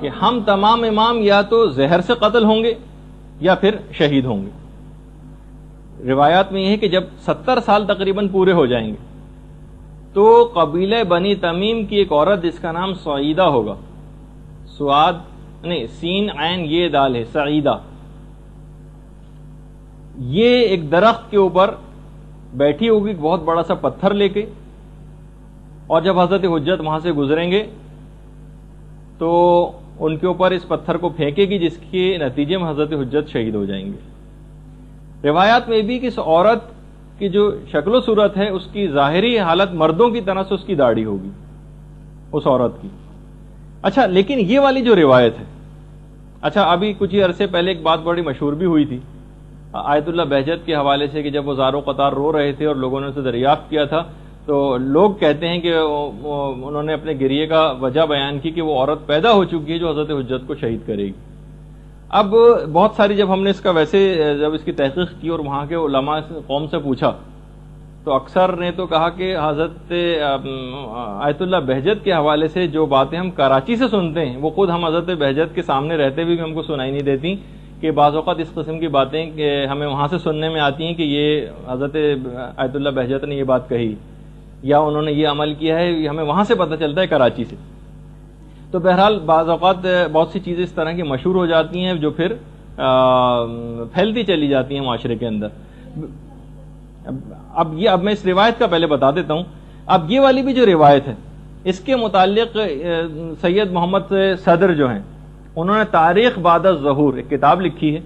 کہ ہم تمام امام یا تو زہر سے قتل ہوں گے یا پھر شہید ہوں گے۔ روایات میں یہ ہے کہ جب 70 سال تقریباً پورے ہو جائیں گے تو قبیلہ بنی تمیم کی ایک عورت جس کا نام سعیدہ ہوگا، سعاد نہیں، سین عین یہ دال ہے، سعیدہ، یہ ایک درخت کے اوپر بیٹھی ہوگی بہت بڑا سا پتھر لے کے، اور جب حضرت حجت وہاں سے گزریں گے تو ان کے اوپر اس پتھر کو پھینکے گی، جس کے نتیجے میں حضرت حجت شہید ہو جائیں گے۔ روایات میں بھی کہ اس عورت کی جو شکل و صورت ہے اس کی ظاہری حالت مردوں کی طرح سے اس کی داڑھی ہوگی اس عورت کی۔ اچھا، لیکن یہ والی جو روایت ہے، اچھا ابھی کچھ ہی عرصے پہلے ایک بات بڑی مشہور بھی ہوئی تھی آیت اللہ بہجت کے حوالے سے، کہ جب وہ زار و قطار رو رہے تھے اور لوگوں نے اسے دریافت کیا تھا تو لوگ کہتے ہیں کہ انہوں نے اپنے گریے کا وجہ بیان کی کہ وہ عورت پیدا ہو چکی ہے جو حضرت حجت کو شہید کرے گی۔ اب بہت ساری جب ہم نے اس کا ویسے جب اس کی تحقیق کی اور وہاں کے علماء قوم سے پوچھا تو اکثر نے تو کہا کہ حضرت آیت اللہ بہجت کے حوالے سے جو باتیں ہم کراچی سے سنتے ہیں وہ خود ہم حضرت بہجت کے سامنے رہتے بھی ہم کو سنائی نہیں دیتی، کہ بعض اوقات اس قسم کی باتیں کہ ہمیں وہاں سے سننے میں آتی ہیں کہ یہ حضرت آیت اللہ بہجت نے یہ بات کہی یا انہوں نے یہ عمل کیا ہے، یہ ہمیں وہاں سے پتہ چلتا ہے کراچی سے۔ تو بہرحال بعض اوقات بہت سی چیزیں اس طرح کی مشہور ہو جاتی ہیں جو پھر پھیلتی چلی جاتی ہیں معاشرے کے اندر۔ اب میں اس روایت کا پہلے بتا دیتا ہوں۔ اب یہ والی بھی جو روایت ہے اس کے متعلق سید محمد صدر جو ہیں انہوں نے تاریخ بعد الظہور ایک کتاب لکھی ہے،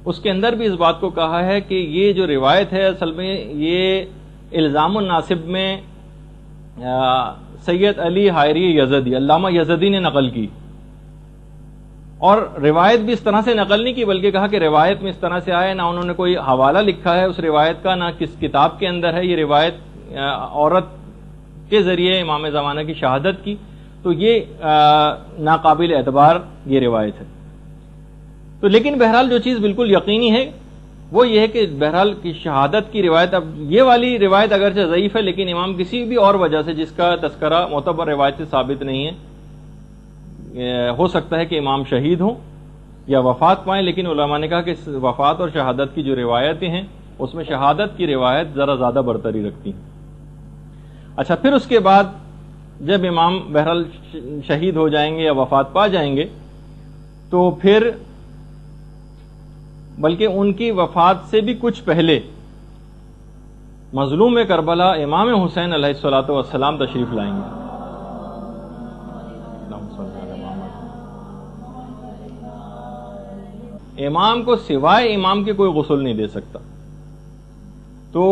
اس کے اندر بھی اس بات کو کہا ہے کہ یہ جو روایت ہے اصل میں یہ الزام الناصب میں سید علی حائری یزدی علامہ یزدی نے نقل کی، اور روایت بھی اس طرح سے نقل نہیں کی بلکہ کہا کہ روایت میں اس طرح سے آئے، نہ انہوں نے کوئی حوالہ لکھا ہے اس روایت کا، نہ کس کتاب کے اندر ہے یہ روایت عورت کے ذریعے امام زمانہ کی شہادت کی، تو یہ ناقابل اعتبار یہ روایت ہے۔ تو لیکن بہرحال جو چیز بالکل یقینی ہے وہ یہ ہے کہ بہرحال کی شہادت کی روایت، اب یہ والی روایت اگرچہ ضعیف ہے لیکن امام کسی بھی اور وجہ سے جس کا تذکرہ معتبر روایت سے ثابت نہیں ہے، ہو سکتا ہے کہ امام شہید ہوں یا وفات پائیں، لیکن علماء نے کہا کہ وفات اور شہادت کی جو روایتیں ہیں اس میں شہادت کی روایت ذرا زیادہ برتری رکھتی ہیں۔ اچھا، پھر اس کے بعد جب امام بہرحال شہید ہو جائیں گے یا وفات پا جائیں گے تو پھر بلکہ ان کی وفات سے بھی کچھ پہلے مظلوم کربلا امام حسین علیہ الصلوۃ والسلام تشریف لائیں گے۔ امام کو سوائے امام کے کوئی غسل نہیں دے سکتا۔ تو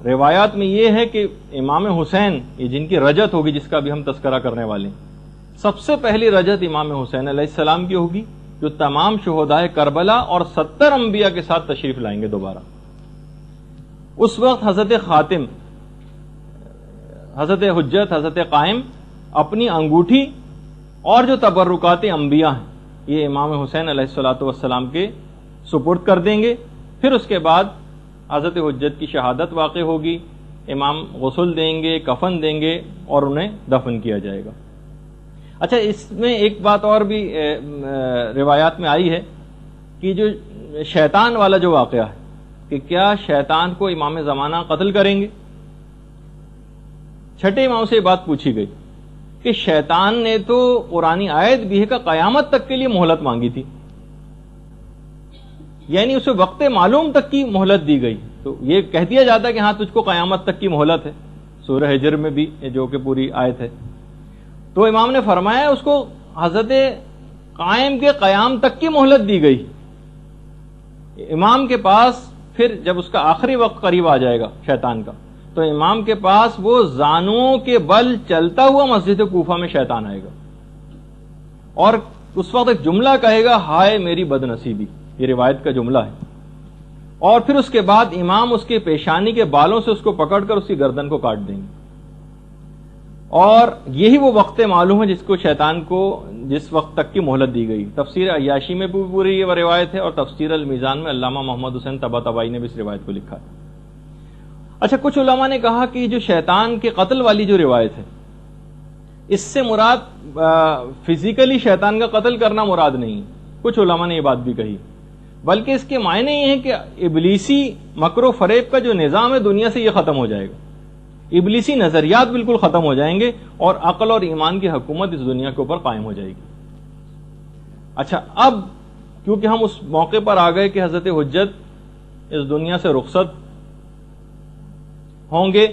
روایات میں یہ ہے کہ امام حسین یہ جن کی رجت ہوگی جس کا بھی ہم تذکرہ کرنے والے ہیں، سب سے پہلی رجت امام حسین علیہ السلام کی ہوگی جو تمام شہدائے کربلا اور 70 انبیاء کے ساتھ تشریف لائیں گے دوبارہ۔ اس وقت حضرت خاتم، حضرت حجت، حضرت قائم اپنی انگوٹھی اور جو تبرکات انبیاء ہیں یہ امام حسین علیہ الصلوۃ والسلام کے سپرد کر دیں گے۔ پھر اس کے بعد حضرت حجت کی شہادت واقع ہوگی، امام غسل دیں گے، کفن دیں گے اور انہیں دفن کیا جائے گا۔ اچھا، اس میں ایک بات اور بھی روایات میں آئی ہے کہ جو شیطان والا جو واقعہ ہے کہ کیا شیطان کو امام زمانہ قتل کریں گے؟ چھٹے امام سے یہ بات پوچھی گئی کہ شیطان نے تو قرآنی آیت بھی ہے کہ قیامت تک کے لیے مہلت مانگی تھی، یعنی اسے وقت معلوم تک کی مہلت دی گئی، تو یہ کہہ دیا جاتا ہے کہ ہاں تجھ کو قیامت تک کی مہلت ہے، سورہ ہجر میں بھی جو کہ پوری آیت ہے۔ تو امام نے فرمایا اس کو حضرت قائم کے قیام تک کی مہلت دی گئی، امام کے پاس پھر جب اس کا آخری وقت قریب آ جائے گا شیطان کا تو امام کے پاس وہ زانوں کے بل چلتا ہوا مسجد کوفہ میں شیطان آئے گا اور اس وقت ایک جملہ کہے گا، ہائے میری بد نصیبی، یہ روایت کا جملہ ہے، اور پھر اس کے بعد امام اس کے پیشانی کے بالوں سے اس کو پکڑ کر اس کی گردن کو کاٹ دیں گے، اور یہی وہ وقت معلوم ہے جس کو شیطان کو جس وقت تک کی مہلت دی گئی۔ تفسیر عیاشی میں بھی پوری یہ روایت ہے اور تفسیر المیزان میں علامہ محمد حسین طباطبائی نے بھی اس روایت کو لکھا ہے۔ اچھا، کچھ علماء نے کہا کہ جو شیطان کے قتل والی جو روایت ہے اس سے مراد فزیکلی شیطان کا قتل کرنا مراد نہیں، کچھ علماء نے یہ بات بھی کہی، بلکہ اس کے معنی یہ ہیں کہ ابلیسی مکر و فریب کا جو نظام ہے دنیا سے یہ ختم ہو جائے گا، ابلیسی نظریات بالکل ختم ہو جائیں گے اور عقل اور ایمان کی حکومت اس دنیا کے اوپر قائم ہو جائے گی۔ اچھا، اب کیونکہ ہم اس موقع پر آ گئے کہ حضرت حجت اس دنیا سے رخصت ہوں گے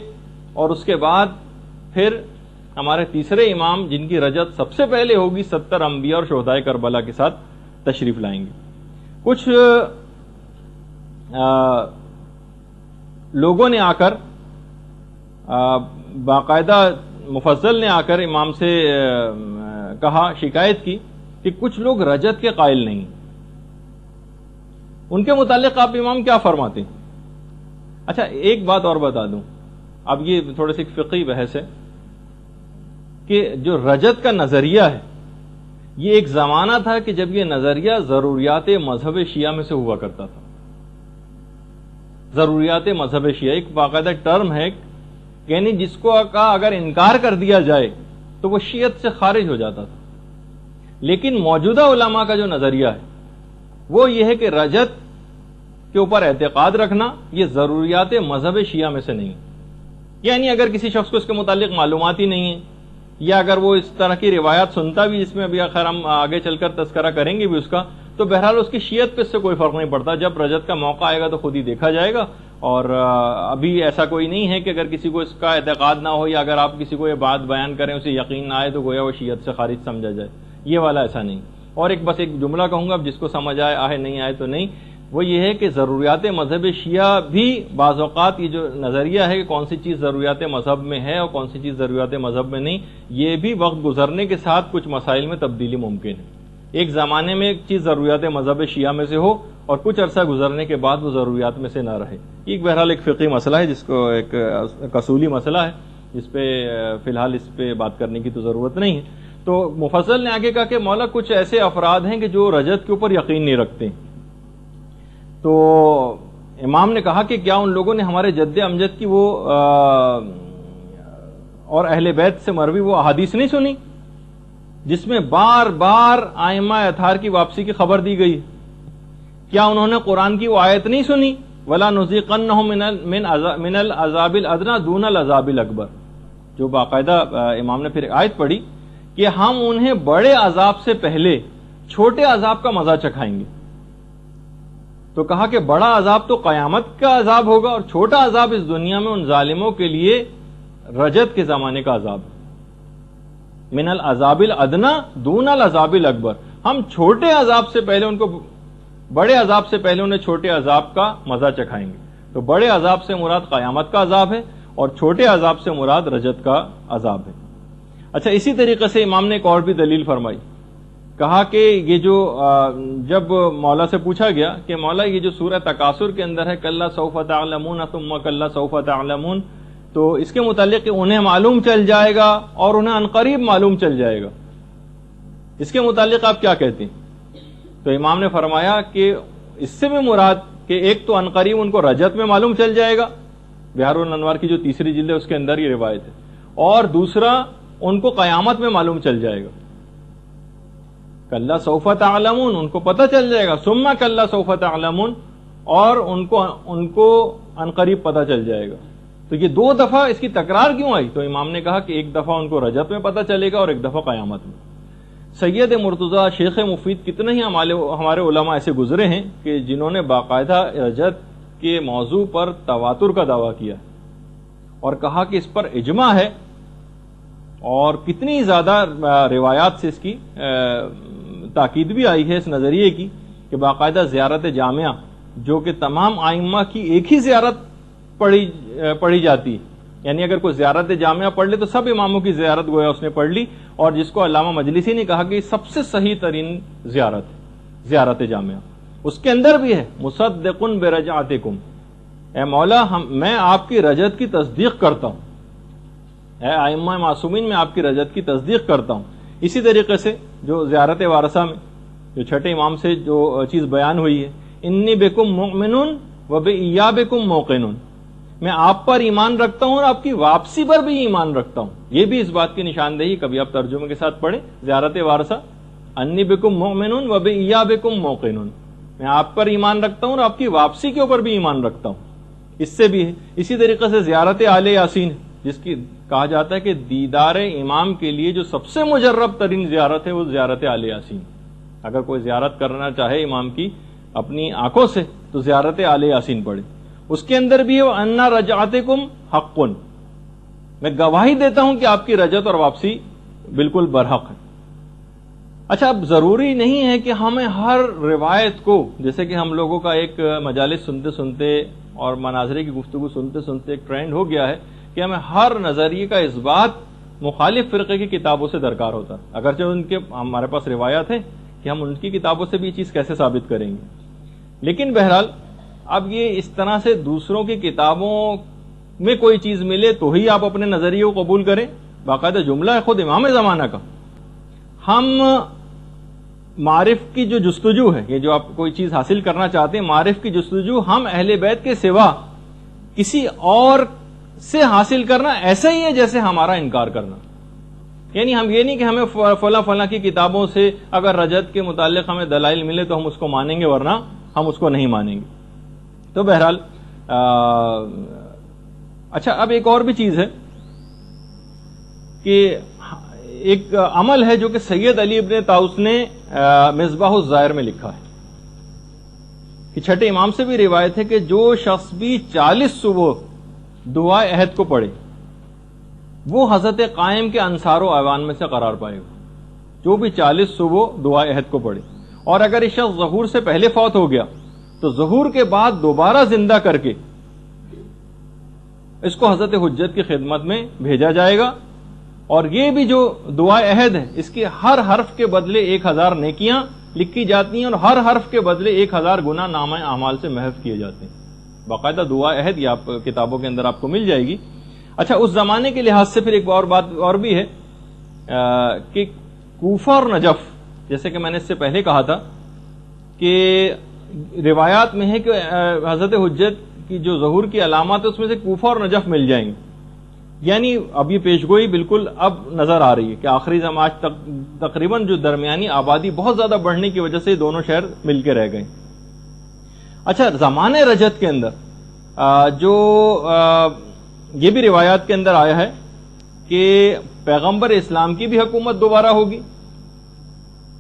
اور اس کے بعد پھر ہمارے تیسرے امام جن کی رجت سب سے پہلے ہوگی 70 انبیاء اور شہدائے کربلا کے ساتھ تشریف لائیں گے. کچھ لوگوں نے آ کر باقاعدہ مفضل نے آ کر امام سے کہا، شکایت کی کہ کچھ لوگ رجت کے قائل نہیں. ان کے متعلق آپ امام کیا فرماتے ہیں؟ اچھا ایک بات اور بتا دوں، اب یہ تھوڑی سی فقہی بحث ہے کہ جو رجت کا نظریہ ہے یہ ایک زمانہ تھا کہ جب یہ نظریہ ضروریات مذہب شیعہ میں سے ہوا کرتا تھا. ضروریات مذہب شیعہ ایک باقاعدہ ٹرم ہے، یعنی جس کو کا اگر انکار کر دیا جائے تو وہ شیعت سے خارج ہو جاتا تھا. لیکن موجودہ علماء کا جو نظریہ ہے وہ یہ ہے کہ رجت کے اوپر اعتقاد رکھنا یہ ضروریات مذہب شیعہ میں سے نہیں. یعنی اگر کسی شخص کو اس کے متعلق معلومات ہی نہیں ہے، یا اگر وہ اس طرح کی روایات سنتا بھی، جس میں ابھی آخر ہم آگے چل کر تذکرہ کریں گے بھی اس کا، تو بہرحال اس کی شیعت پہ اس سے کوئی فرق نہیں پڑتا. جب رجت کا موقع آئے گا تو خود ہی دیکھا جائے گا. اور ابھی ایسا کوئی نہیں ہے کہ اگر کسی کو اس کا اعتقاد نہ ہو یا اگر آپ کسی کو یہ بات بیان کریں اسے یقین نہ آئے تو گویا وہ شیعت سے خارج سمجھا جائے. یہ والا ایسا نہیں. اور بس ایک جملہ کہوں گا، اب جس کو سمجھ آئے نہیں آئے تو نہیں، وہ یہ ہے کہ ضروریات مذہب شیعہ بھی بعض اوقات یہ جو نظریہ ہے کہ کون سی چیز ضروریات مذہب میں ہے اور کون سی چیز ضروریات مذہب میں نہیں، یہ بھی وقت گزرنے کے ساتھ کچھ مسائل میں تبدیلی ممکن ہے. ایک زمانے میں ایک چیز ضروریات مذہب شیعہ میں سے ہو اور کچھ عرصہ گزرنے کے بعد وہ ضروریات میں سے نہ رہے. یہ بہرحال ایک فقہی مسئلہ ہے، جس کو ایک اصولی مسئلہ ہے، جس پہ فی الحال اس پہ بات کرنے کی تو ضرورت نہیں ہے. تو مفصل نے آگے کہا کہ مولا کچھ ایسے افراد ہیں کہ جو رجت کے اوپر یقین نہیں رکھتے. تو امام نے کہا کہ کیا ان لوگوں نے ہمارے جد امجد کی وہ اور اہل بیت سے مروی وہ احادیث نہیں سنی جس میں بار بار ائمہ اطہار کی واپسی کی خبر دی گئی؟ کیا انہوں نے قرآن کی وہ آیت نہیں سنی، وَلَا نُذِيقَنَّهُم مِّنَ الْعَذَابِ الْأَدْنَىٰ دُونَ الْعَذَابِ الْأَكْبَرِ، جو باقاعدہ امام نے پھر آیت پڑھی کہ ہم انہیں بڑے عذاب سے پہلے چھوٹے عذاب کا مزہ چکھائیں گے. تو کہا کہ بڑا عذاب تو قیامت کا عذاب ہوگا اور چھوٹا عذاب اس دنیا میں ان ظالموں کے لیے رجت کے زمانے کا عذاب ہے. من العذاب الادنی دون العذاب الاکبر، ہم چھوٹے عذاب سے پہلے ان کو بڑے عذاب سے پہلے انہیں چھوٹے عذاب کا مزہ چکھائیں گے. تو بڑے عذاب سے مراد قیامت کا عذاب ہے اور چھوٹے عذاب سے مراد رجت کا عذاب ہے. اچھا اسی طریقے سے امام نے ایک اور بھی دلیل فرمائی. کہا کہ یہ جو جب مولا سے پوچھا گیا کہ مولا یہ جو سورہ تکاثر کے اندر ہے کلا سوف تعلمون ثم کلا سوف تعلمون، تو اس کے متعلق انہیں معلوم چل جائے گا اور انہیں عنقریب معلوم چل جائے گا، اس کے متعلق آپ کیا کہتے ہیں؟ تو امام نے فرمایا کہ اس سے بھی مراد کہ ایک تو عنقریب ان کو رجت میں معلوم چل جائے گا، بہار الانوار کی جو تیسری جلد ہے اس کے اندر یہ روایت ہے، اور دوسرا ان کو قیامت میں معلوم چل جائے گا. کلا سوف تعلمون ان کو پتہ چل جائے گا، ثم کلا سوف تعلمون اور ان کو عنقریب پتہ چل جائے گا. تو یہ دو دفعہ اس کی تکرار کیوں آئی؟ تو امام نے کہا کہ ایک دفعہ ان کو رجت میں پتہ چلے گا اور ایک دفعہ قیامت میں. سید مرتضیٰ شیخ مفید کتنے ہی ہمارے علماء ایسے گزرے ہیں کہ جنہوں نے باقاعدہ رجت کے موضوع پر تواتر کا دعویٰ کیا اور کہا کہ اس پر اجماع ہے، اور کتنی زیادہ روایات سے اس کی تاکید بھی آئی ہے اس نظریے کی کہ باقاعدہ زیارت جامعہ جو کہ تمام ائمہ کی ایک ہی زیارت پڑھی جاتی ہے، یعنی اگر کوئی زیارت جامعہ پڑھ لے تو سب اماموں کی زیارت گویا اس نے پڑھ لی، اور جس کو علامہ مجلسی نے کہا کہ یہ سب سے صحیح ترین زیارت ہے زیارت جامعہ. اس کے اندر بھی ہے مصدق برجعتکم، اے مولا میں آپ کی رجت کی تصدیق کرتا ہوں، اے ائمہ معصومین میں آپ کی رجت کی تصدیق کرتا ہوں. اسی طریقے سے جو زیارت وارثہ میں جو چھٹے امام سے جو چیز بیان ہوئی ہے، انی بکم مؤمن و بایابکم موقن، میں آپ پر ایمان رکھتا ہوں اور آپ کی واپسی پر بھی ایمان رکھتا ہوں. یہ بھی اس بات کی نشاندہی کبھی آپ ترجمے کے ساتھ پڑھیں زیارت وارثہ، انی بکم مؤمن و بایابکم موقن، میں آپ پر ایمان رکھتا ہوں اور آپ کی واپسی کے اوپر بھی ایمان رکھتا ہوں. اس سے بھی ہے. اسی طریقے سے زیارت آل یاسین جس کی کہا جاتا ہے کہ دیدار امام کے لیے جو سب سے مجرب ترین زیارت ہے وہ زیارت آل یاسین. اگر کوئی زیارت کرنا چاہے امام کی اپنی آنکھوں سے تو زیارت آل یاسین پڑھے. اس کے اندر بھی ہے انا رجعتکم حق، میں گواہی دیتا ہوں کہ آپ کی رجعت اور واپسی بالکل برحق ہے۔ اچھا، اب ضروری نہیں ہے کہ ہمیں ہر روایت کو، جیسے کہ ہم لوگوں کا ایک مجالس سنتے سنتے اور مناظرے کی گفتگو سنتے سنتے ایک ٹرینڈ ہو گیا ہے کہ ہمیں ہر نظریے کا اس بات مخالف فرقے کی کتابوں سے درکار ہوتا ہے، اگرچہ ان کے ہمارے پاس روایات ہیں کہ ہم ان کی کتابوں سے بھی یہ چیز کیسے ثابت کریں گے، لیکن بہرحال اب یہ اس طرح سے دوسروں کی کتابوں میں کوئی چیز ملے تو ہی آپ اپنے نظریے کو قبول کریں، باقاعدہ جملہ ہے خود امام زمانہ کا۔ ہم معرف کی جو جستجو ہے، یہ جو آپ کوئی چیز حاصل کرنا چاہتے ہیں، معرف کی جستجو ہم اہل بیت کے سوا کسی اور سے حاصل کرنا ایسا ہی ہے جیسے ہمارا انکار کرنا۔ یعنی ہم یہ نہیں کہ ہمیں فلاں فلاں کی کتابوں سے اگر رجعت کے متعلق ہمیں دلائل ملے تو ہم اس کو مانیں گے، ورنہ ہم اس کو نہیں مانیں گے۔ تو بہرحال اچھا، اب ایک اور بھی چیز ہے کہ ایک عمل ہے جو کہ سید علی ابن طاؤس نے مصباح الزائر میں لکھا ہے کہ چھٹے امام سے بھی روایت ہے کہ جو شخص بھی 40 صبح دعائے عہد کو پڑھے وہ حضرت قائم کے انصار و اعوان میں سے قرار پائے گا۔ جو بھی 40 صبح دعائے عہد کو پڑھے، اور اگر یہ شخص ظہور سے پہلے فوت ہو گیا تو ظہور کے بعد دوبارہ زندہ کر کے اس کو حضرت حجت کی خدمت میں بھیجا جائے گا، اور یہ بھی جو دعائے عہد ہے اس کے ہر حرف کے بدلے 1000 نیکیاں لکھی جاتی ہیں، اور ہر حرف کے بدلے 1000 گناہ نامہ اعمال سے محو کیے جاتے ہیں۔ باقاعدہ دعا عہد یہ آپ کتابوں کے اندر آپ کو مل جائے گی۔ اچھا، اس زمانے کے لحاظ سے پھر ایک اور بات اور بھی ہے کہ کوفہ اور نجف، جیسے کہ میں نے اس سے پہلے کہا تھا کہ روایات میں ہے کہ حضرت حجت کی جو ظہور کی علامات ہے اس میں سے کوفہ اور نجف مل جائیں گے۔ یعنی اب یہ پیشگوئی بالکل اب نظر آ رہی ہے کہ آخری زمان تک تقریباً جو درمیانی آبادی بہت زیادہ بڑھنے کی وجہ سے دونوں شہر مل کے رہ گئے۔ اچھا، زمانے رجعت کے اندر جو یہ بھی روایات کے اندر آیا ہے کہ پیغمبر اسلام کی بھی حکومت دوبارہ ہوگی،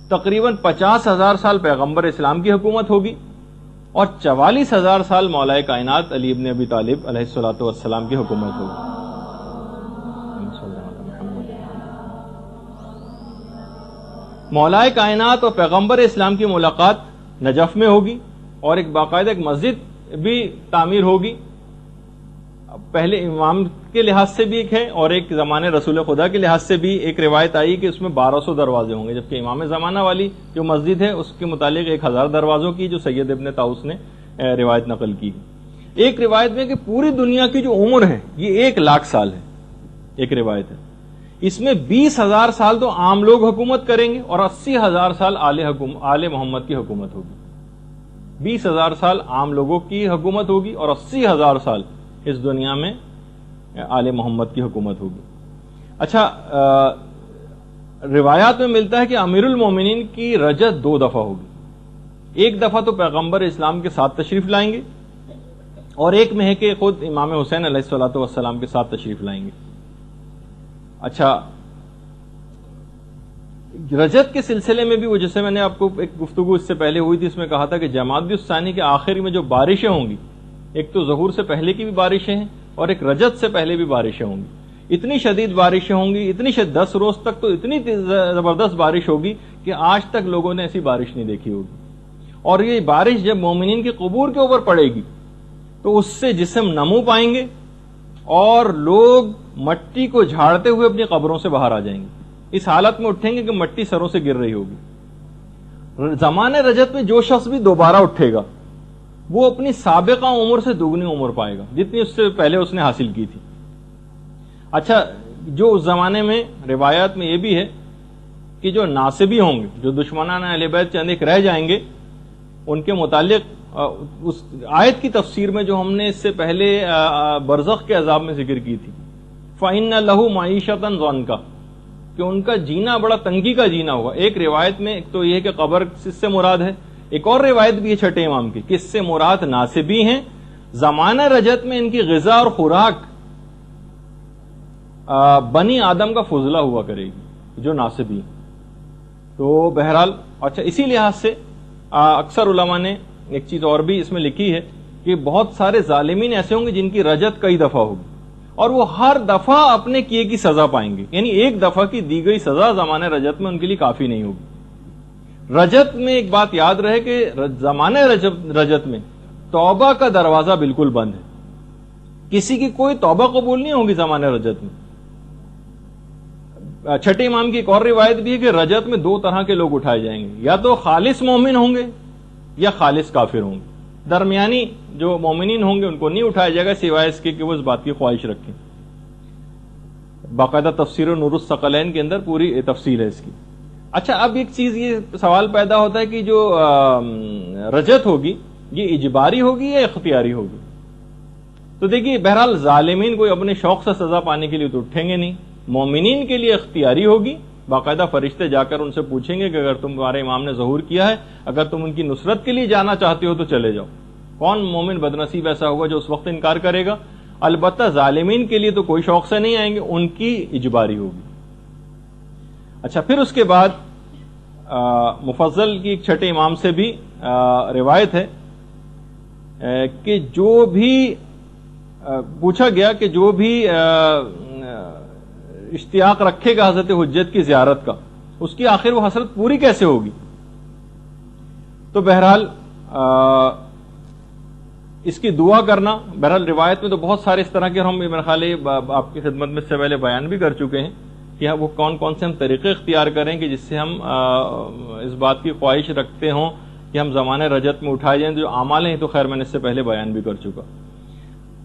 تقریباً 50,000 سال پیغمبر اسلام کی حکومت ہوگی، اور 44,000 سال مولا کائنات علی ابن ابی طالب علیہ الصلوۃ والسلام کی حکومت ہوگی۔ مولا کائنات اور پیغمبر اسلام کی ملاقات نجف میں ہوگی، اور ایک باقاعدہ ایک مسجد بھی تعمیر ہوگی۔ پہلے امام کے لحاظ سے بھی ایک ہے، اور ایک زمانے رسول خدا کے لحاظ سے بھی ایک روایت آئی کہ اس میں 1200 دروازے ہوں گے، جبکہ امام زمانہ والی جو مسجد ہے اس کے متعلق 1000 دروازوں کی جو سید ابن طاؤس نے روایت نقل کی۔ ایک روایت میں کہ پوری دنیا کی جو عمر ہے یہ 1,00,000 سال ہے، ایک روایت ہے، اس میں 20,000 سال تو عام لوگ حکومت کریں گے اور 80,000 سال آل محمد کی حکومت ہوگی۔ 20,000 سال عام لوگوں کی حکومت ہوگی اور 80,000 سال اس دنیا میں آل محمد کی حکومت ہوگی۔ اچھا، روایات میں ملتا ہے کہ امیر المومنین کی رجعت 2 دفعہ ہوگی، ایک دفعہ تو پیغمبر اسلام کے ساتھ تشریف لائیں گے، اور ایک میں ہے کہ خود امام حسین علیہ الصلوۃ والسلام کے ساتھ تشریف لائیں گے۔ اچھا، رجعت کے سلسلے میں بھی وہ جیسے میں نے آپ کو ایک گفتگو اس سے پہلے ہوئی تھی، اس میں کہا تھا کہ جمادی الثانی کے آخر میں جو بارشیں ہوں گی، ایک تو ظہور سے پہلے کی بھی بارشیں ہیں اور ایک رجعت سے پہلے بھی بارشیں ہوں گی۔ اتنی شدید بارشیں ہوں گی، اتنی 10 روز تک تو اتنی زبردست بارش ہوگی کہ آج تک لوگوں نے ایسی بارش نہیں دیکھی ہوگی، اور یہ بارش جب مومنین کے قبور کے اوپر پڑے گی تو اس سے جسم نمو پائیں گے اور لوگ مٹی کو جھاڑتے ہوئے اپنی قبروں سے باہر آ جائیں گے، اس حالت میں اٹھیں گے کہ مٹی سروں سے گر رہی ہوگی۔ زمانے رجعت میں جو شخص بھی دوبارہ اٹھے گا وہ اپنی سابقہ عمر سے دگنی عمر پائے گا جتنی اس سے پہلے اس نے حاصل کی تھی۔ اچھا، جو اس زمانے میں روایات میں یہ بھی ہے کہ جو ناصبی ہوں گے، جو دشمنان اہل بیت چند ایک رہ جائیں گے، ان کے متعلق اس آیت کی تفسیر میں جو ہم نے اس سے پہلے برزخ کے عذاب میں ذکر کی تھی، فَإِنَّ لَهُ مَعِيشَةً ضَنْكَ، کہ ان کا جینا بڑا تنگی کا جینا ہوگا۔ ایک روایت میں ایک تو یہ کہ قبر اس سے مراد ہے، ایک اور روایت بھی ہے چھٹے امام کی کہ اس سے مراد ناصبی ہیں۔ زمانہ رجعت میں ان کی غذا اور خوراک بنی آدم کا فضلہ ہوا کرے گی، جو ناصبی ہیں۔ تو بہرحال اچھا، اسی لحاظ سے اکثر علماء نے ایک چیز اور بھی اس میں لکھی ہے کہ بہت سارے ظالمین ایسے ہوں گے جن کی رجعت کئی دفعہ ہوگی، اور وہ ہر دفعہ اپنے کیے کی سزا پائیں گے. یعنی ایک دفعہ کی دی گئی سزا زمانے رجت میں ان کے لیے کافی نہیں ہوگی. رجت میں ایک بات یاد رہے کہ زمانے رجت میں توبہ کا دروازہ بالکل بند ہے. کسی کی کوئی توبہ قبول نہیں ہوگی زمانے رجت میں. چھٹے امام کی ایک اور روایت بھی ہے کہ رجت میں دو طرح کے لوگ اٹھائے جائیں گے, یا تو خالص مومن ہوں گے یا خالص کافر ہوں گے. درمیانی جو مومنین ہوں گے ان کو نہیں اٹھایا جائے گا سوائے اس کے کہ وہ اس بات کی خواہش رکھیں. باقاعدہ تفسیر نور الثقلین کے اندر پوری تفصیل ہے اس کی. اچھا, اب ایک چیز یہ سوال پیدا ہوتا ہے کہ جو رجت ہوگی یہ اجباری ہوگی یا اختیاری ہوگی؟ تو دیکھیے, بہرحال ظالمین کوئی اپنے شوق سے سزا پانے کے لیے تو اٹھیں گے نہیں. مومنین کے لیے اختیاری ہوگی. باقاعدہ فرشتے جا کر ان سے پوچھیں گے کہ اگر تمہارے امام نے ظہور کیا ہے, اگر تم ان کی نصرت کے لیے جانا چاہتے ہو تو چلے جاؤ. کون مومن بدنصیب ایسا ہوگا جو اس وقت انکار کرے گا؟ البتہ ظالمین کے لیے تو کوئی شوق سے نہیں آئیں گے, ان کی اجباری ہوگی. اچھا, پھر اس کے بعد مفضل کی ایک چھٹے امام سے بھی روایت ہے کہ جو بھی پوچھا گیا کہ جو بھی اشتیاق رکھے گا حضرت حجت کی زیارت کا, اس کی آخر وہ حسرت پوری کیسے ہوگی؟ تو بہرحال اس کی دعا کرنا, بہرحال روایت میں تو بہت سارے اس طرح کے, ہم میرے خیال آپ کی خدمت میں سے پہلے بیان بھی کر چکے ہیں کہ وہ کون کون سے ہم طریقے اختیار کریں کہ جس سے ہم اس بات کی خواہش رکھتے ہوں کہ ہم زمانے رجت میں اٹھائے جائیں. جو اعمال ہیں تو خیر میں نے اس سے پہلے بیان بھی کر چکا.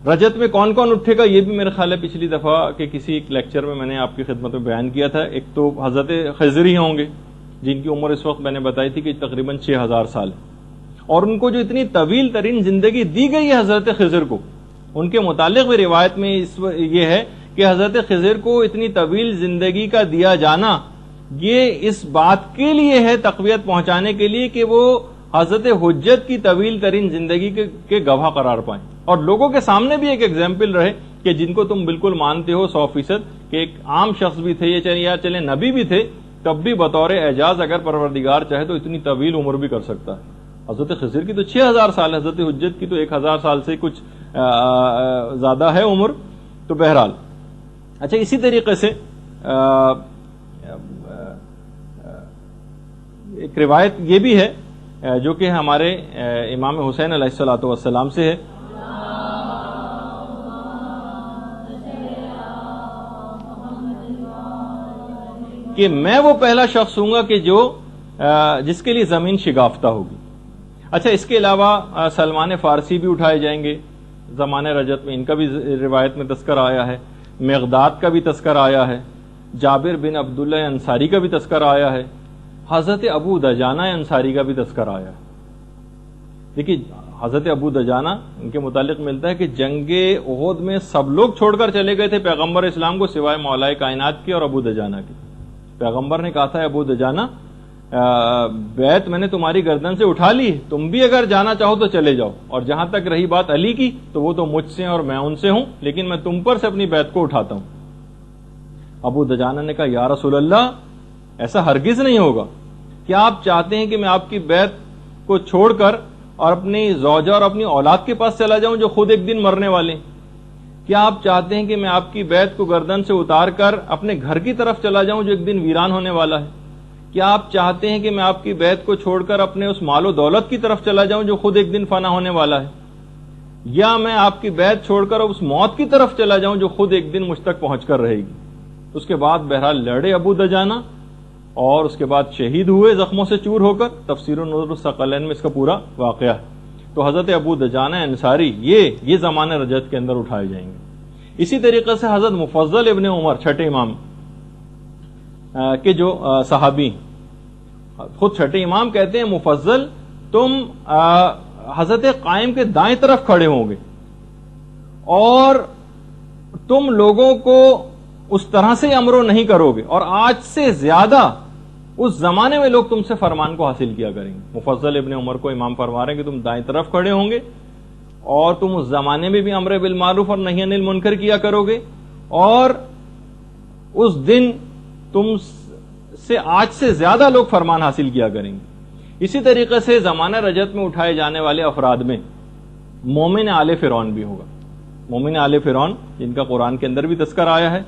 رجت میں کون کون اٹھے گا یہ بھی میرے خیال ہے پچھلی دفعہ کے کسی ایک لیکچر میں میں نے آپ کی خدمت میں بیان کیا تھا. ایک تو حضرت خضر ہی ہوں گے جن کی عمر اس وقت میں نے بتائی تھی کہ تقریباً 6000 سال ہے, اور ان کو جو اتنی طویل ترین زندگی دی گئی ہے حضرت خضر کو, ان کے متعلق بھی روایت میں یہ ہے کہ حضرت خضر کو اتنی طویل زندگی کا دیا جانا یہ اس بات کے لیے ہے, تقویت پہنچانے کے لیے کہ وہ حضرت حجت کی طویل ترین زندگی کے گواہ قرار پائیں, اور لوگوں کے سامنے بھی ایک ایگزامپل رہے کہ جن کو تم بالکل مانتے ہو 100% کہ ایک عام شخص بھی تھے یا چلے نبی بھی تھے, تب بھی بطور اعجاز اگر پروردگار چاہے تو اتنی طویل عمر بھی کر سکتا ہے. حضرت خضر کی تو 6000 سال ہے, حضرت حجت کی تو 1000 سال سے کچھ زیادہ ہے عمر. تو بہرحال اچھا, اسی طریقے سے ایک روایت یہ بھی ہے جو کہ ہمارے امام حسین علیہ الصلوۃ والسلام سے ہے کہ میں وہ پہلا شخص ہوں گا کہ جس کے لیے زمین شگافتہ ہوگی. اچھا, اس کے علاوہ سلمان فارسی بھی اٹھائے جائیں گے زمانے رجت میں, ان کا بھی روایت میں تذکر آیا ہے. مقداد کا بھی تذکر آیا ہے. جابر بن عبداللہ انصاری کا بھی تذکر آیا ہے. حضرت ابو دجانہ انصاری کا بھی تذکر آیا ہے. دیکھیے, حضرت ابو دجانہ ان کے متعلق ملتا ہے کہ جنگ احد میں سب لوگ چھوڑ کر چلے گئے تھے پیغمبر اسلام کو سوائے مولا کائنات کے اور ابو دجانہ کے. پیغمبر نے کہا تھا ابو دجانہ بیعت میں نے تمہاری گردن سے اٹھا لی, تم بھی اگر جانا چاہو تو چلے جاؤ, اور جہاں تک رہی بات علی کی تو وہ تو مجھ سے اور میں ان سے ہوں, لیکن میں تم پر سے اپنی بیعت کو اٹھاتا ہوں. ابو دجانہ نے کہا یا رسول اللہ ایسا ہرگز نہیں ہوگا. کیا آپ چاہتے ہیں کہ میں آپ کی بیعت کو چھوڑ کر اور اپنی زوجہ اور اپنی اولاد کے پاس چلا جاؤں جو خود ایک دن مرنے والے ہیں؟ کیا آپ چاہتے ہیں کہ میں آپ کی بیعت کو گردن سے اتار کر اپنے گھر کی طرف چلا جاؤں جو ایک دن ویران ہونے والا ہے؟ کیا آپ چاہتے ہیں کہ میں آپ کی بیعت کو چھوڑ کر اپنے اس مال و دولت کی طرف چلا جاؤں جو خود ایک دن فنا ہونے والا ہے؟ یا میں آپ کی بیعت چھوڑ کر اس موت کی طرف چلا جاؤں جو خود ایک دن مجھ تک پہنچ کر رہے گی؟ اس کے بعد بہرحال لڑے ابو دجانہ, اور اس کے بعد شہید ہوئے زخموں سے چور ہو کر. تفسیر نور الثقلین میں اس کا پورا واقعہ ہے. تو حضرت ابو دجانہ انصاری یہ زمانے رجت کے اندر اٹھائے جائیں گے. اسی طریقے سے حضرت مفضل ابن عمر چھٹے امام کے جو صحابی, خود چھٹے امام کہتے ہیں مفضل تم حضرت قائم کے دائیں طرف کھڑے ہوں گے اور تم لوگوں کو اس طرح سے امرو نہیں کرو گے, اور آج سے زیادہ اس زمانے میں لوگ تم سے فرمان کو حاصل کیا کریں گے. مفضل ابن عمر کو امام فرما رہے ہیں کہ تم دائیں طرف کھڑے ہوں گے اور تم اس زمانے میں بھی امر بالمعروف اور نہی عن المنکر کیا کرو گے, اور اس دن تم سے آج سے زیادہ لوگ فرمان حاصل کیا کریں گے. اسی طریقے سے زمانہ رجت میں اٹھائے جانے والے افراد میں مومن آل فرعون بھی ہوگا. مومن آل فرعون جن کا قرآن کے اندر بھی تذکر آیا ہے.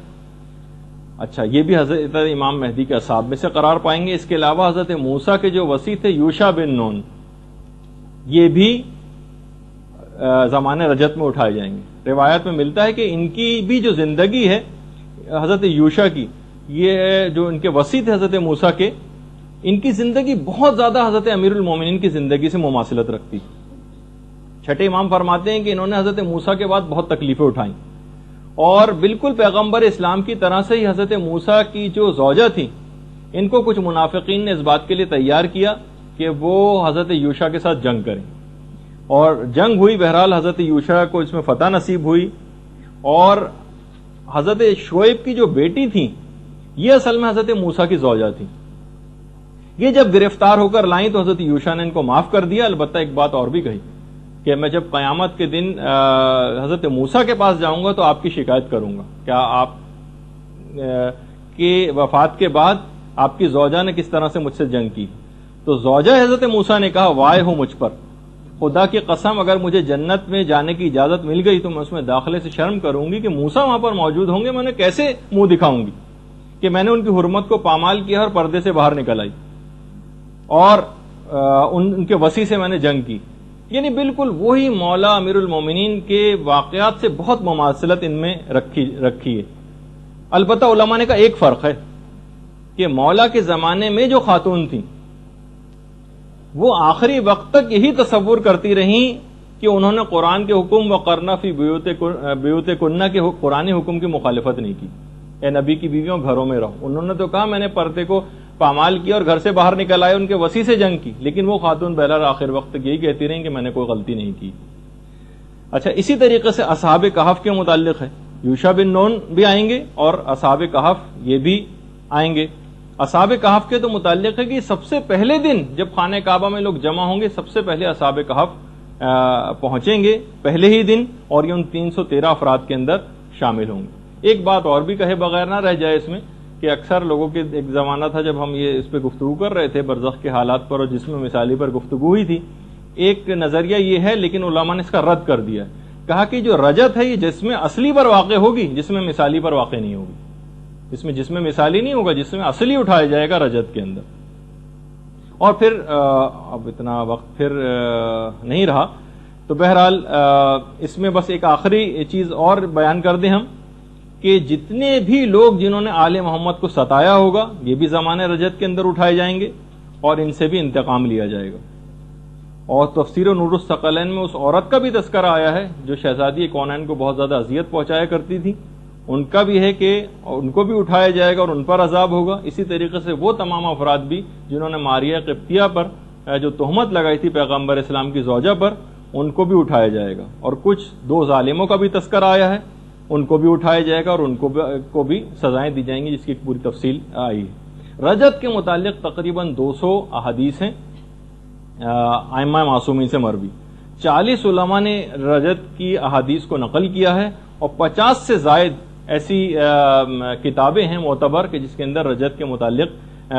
اچھا یہ بھی حضرت امام مہدی کے اصحاب میں سے قرار پائیں گے. اس کے علاوہ حضرت موسیٰ کے جو وصی تھے یوشع بن نون، یہ بھی زمانے رجت میں اٹھائے جائیں گے. روایت میں ملتا ہے کہ ان کی بھی جو زندگی ہے حضرت یوشع کی، یہ جو ان کے وصی تھے حضرت موسیٰ کے، ان کی زندگی بہت زیادہ حضرت امیر المومنین کی زندگی سے مماثلت رکھتی. چھٹے امام فرماتے ہیں کہ انہوں نے حضرت موسیٰ کے بعد بہت تکلیفیں اٹھائیں، اور بالکل پیغمبر اسلام کی طرح سے ہی حضرت موسیٰ کی جو زوجہ تھی، ان کو کچھ منافقین نے اس بات کے لیے تیار کیا کہ وہ حضرت یوشع کے ساتھ جنگ کریں، اور جنگ ہوئی. بہرحال حضرت یوشع کو اس میں فتح نصیب ہوئی، اور حضرت شعیب کی جو بیٹی تھی یہ اصل میں حضرت موسیٰ کی زوجہ تھی. یہ جب گرفتار ہو کر لائیں تو حضرت یوشع نے ان کو معاف کر دیا. البتہ ایک بات اور بھی کہی کہ میں جب قیامت کے دن حضرت موسیٰ کے پاس جاؤں گا تو آپ کی شکایت کروں گا، کیا آپ کی وفات کے بعد آپ کی زوجہ نے کس طرح سے مجھ سے جنگ کی. تو زوجہ حضرت موسیٰ نے کہا وائے ہو مجھ پر، خدا کی قسم اگر مجھے جنت میں جانے کی اجازت مل گئی تو میں اس میں داخلے سے شرم کروں گی کہ موسیٰ وہاں پر موجود ہوں گے، میں نے کیسے منہ دکھاؤں گی کہ میں نے ان کی حرمت کو پامال کیا اور پردے سے باہر نکل آئی اور ان کے وصی سے میں نے جنگ کی. یعنی بالکل وہی مولا امیر المومنین کے واقعات سے بہت مماثلت ان میں رکھی ہے. البتہ علماء نے کہا ایک فرق ہے کہ مولا کے زمانے میں جو خاتون تھیں وہ آخری وقت تک یہی تصور کرتی رہیں کہ انہوں نے قرآن کے حکم وقرنا فی بیوتکن کے قرآنی حکم کی مخالفت نہیں کی. اے نبی کی بیویوں گھروں میں رہو. انہوں نے تو کہا میں نے پردے کو پامال کیا اور گھر سے باہر نکل آئے، ان کے وصی سے جنگ کی، لیکن وہ خاتون بہرحال آخر وقت تک یہی کہتی رہیں کہ میں نے کوئی غلطی نہیں کی. اچھا اسی طریقے سے اصحاب کہف کے متعلق ہے. یوشع بن نون بھی آئیں گے اور اصحاب کہف یہ بھی آئیں گے. اصحاب کہف کے تو متعلق ہے کہ سب سے پہلے دن جب خانہ کعبہ میں لوگ جمع ہوں گے سب سے پہلے اصحاب کہف پہنچیں گے پہلے ہی دن، اور یہ ان 313 افراد کے اندر شامل ہوں گے. ایک بات اور بھی کہے بغیر نہ رہ جائے اس میں کہ اکثر لوگوں کے ایک زمانہ تھا جب ہم یہ اس پہ گفتگو کر رہے تھے برزخ کے حالات پر اور جسم مثالی پر گفتگو ہوئی تھی، ایک نظریہ یہ ہے لیکن علماء نے اس کا رد کر دیا، کہا کہ جو رجت ہے یہ جسم اصلی پر واقع ہوگی، جسم مثالی پر واقع نہیں ہوگی. اس میں جسم مثالی نہیں ہوگا، جسم اصلی اٹھایا جائے گا رجت کے اندر. اور پھر اب اتنا وقت پھر نہیں رہا تو بہرحال اس میں بس ایک آخری چیز اور بیان کر دیں ہم کہ جتنے بھی لوگ جنہوں نے آل محمد کو ستایا ہوگا یہ بھی زمانے رجت کے اندر اٹھائے جائیں گے اور ان سے بھی انتقام لیا جائے گا. اور تفسیر نور الثقلین میں اس عورت کا بھی تذکرہ آیا ہے جو شہزادی کونین کو بہت زیادہ اذیت پہنچایا کرتی تھی، ان کا بھی ہے کہ ان کو بھی اٹھایا جائے گا اور ان پر عذاب ہوگا. اسی طریقے سے وہ تمام افراد بھی جنہوں نے ماریہ قبطیہ پر جو تہمت لگائی تھی پیغمبر اسلام کی زوجہ پر، ان کو بھی اٹھایا جائے گا. اور کچھ 2 ظالموں کا بھی تذکرہ آیا ہے، ان کو بھی اٹھایا جائے گا اور ان کو بھی سزائیں دی جائیں گی جس کی پوری تفصیل آئی ہے. رجت کے متعلق تقریباً 200 احادیث ہیں ائمہ معصومین سے مروی. 40 علماء نے رجت کی احادیث کو نقل کیا ہے اور 50 سے زائد ایسی کتابیں ہیں معتبر کہ جس کے اندر رجت کے متعلق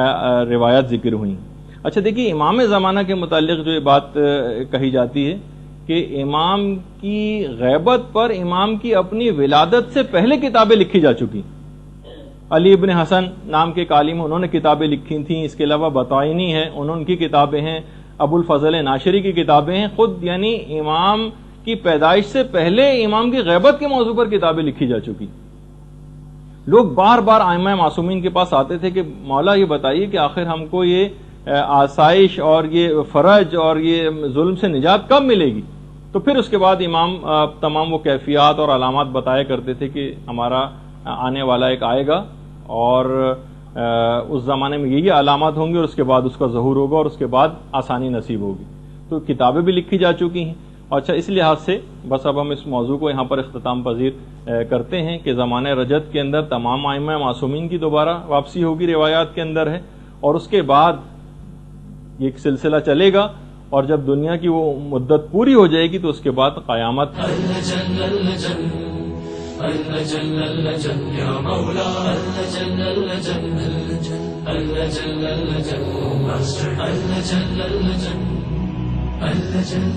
روایات ذکر ہوئی. اچھا دیکھیے امام زمانہ کے متعلق جو یہ بات کہی جاتی ہے کہ امام کی غیبت پر امام کی اپنی ولادت سے پہلے کتابیں لکھی جا چکی. علی ابن حسن نام کے عالم انہوں نے کتابیں لکھی تھیں. اس کے علاوہ بطائنی ہے، ان کی کتابیں ہیں. ابو الفضل ناشری کی کتابیں ہیں. خود یعنی امام کی پیدائش سے پہلے امام کی غیبت کے موضوع پر کتابیں لکھی جا چکی. لوگ بار بار ائمہ معصومین کے پاس آتے تھے کہ مولا یہ بتائیے کہ آخر ہم کو یہ آسائش اور یہ فرج اور یہ ظلم سے نجات کب ملے گی. تو پھر اس کے بعد امام تمام وہ کیفیات اور علامات بتایا کرتے تھے کہ ہمارا آنے والا ایک آئے گا اور اس زمانے میں یہی علامات ہوں گی اور اس کے بعد اس کا ظہور ہوگا اور اس کے بعد آسانی نصیب ہوگی. تو کتابیں بھی لکھی جا چکی ہیں. اچھا اس لحاظ سے بس اب ہم اس موضوع کو یہاں پر اختتام پذیر کرتے ہیں کہ زمانے رجت کے اندر تمام ائمہ معصومین کی دوبارہ واپسی ہوگی روایات کے اندر ہے، اور اس کے بعد ایک سلسلہ چلے گا اور جب دنیا کی وہ مدت پوری ہو جائے گی تو اس کے بعد قیامت.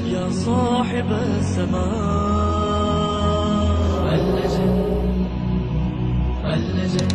يا صاحب السماء اللجن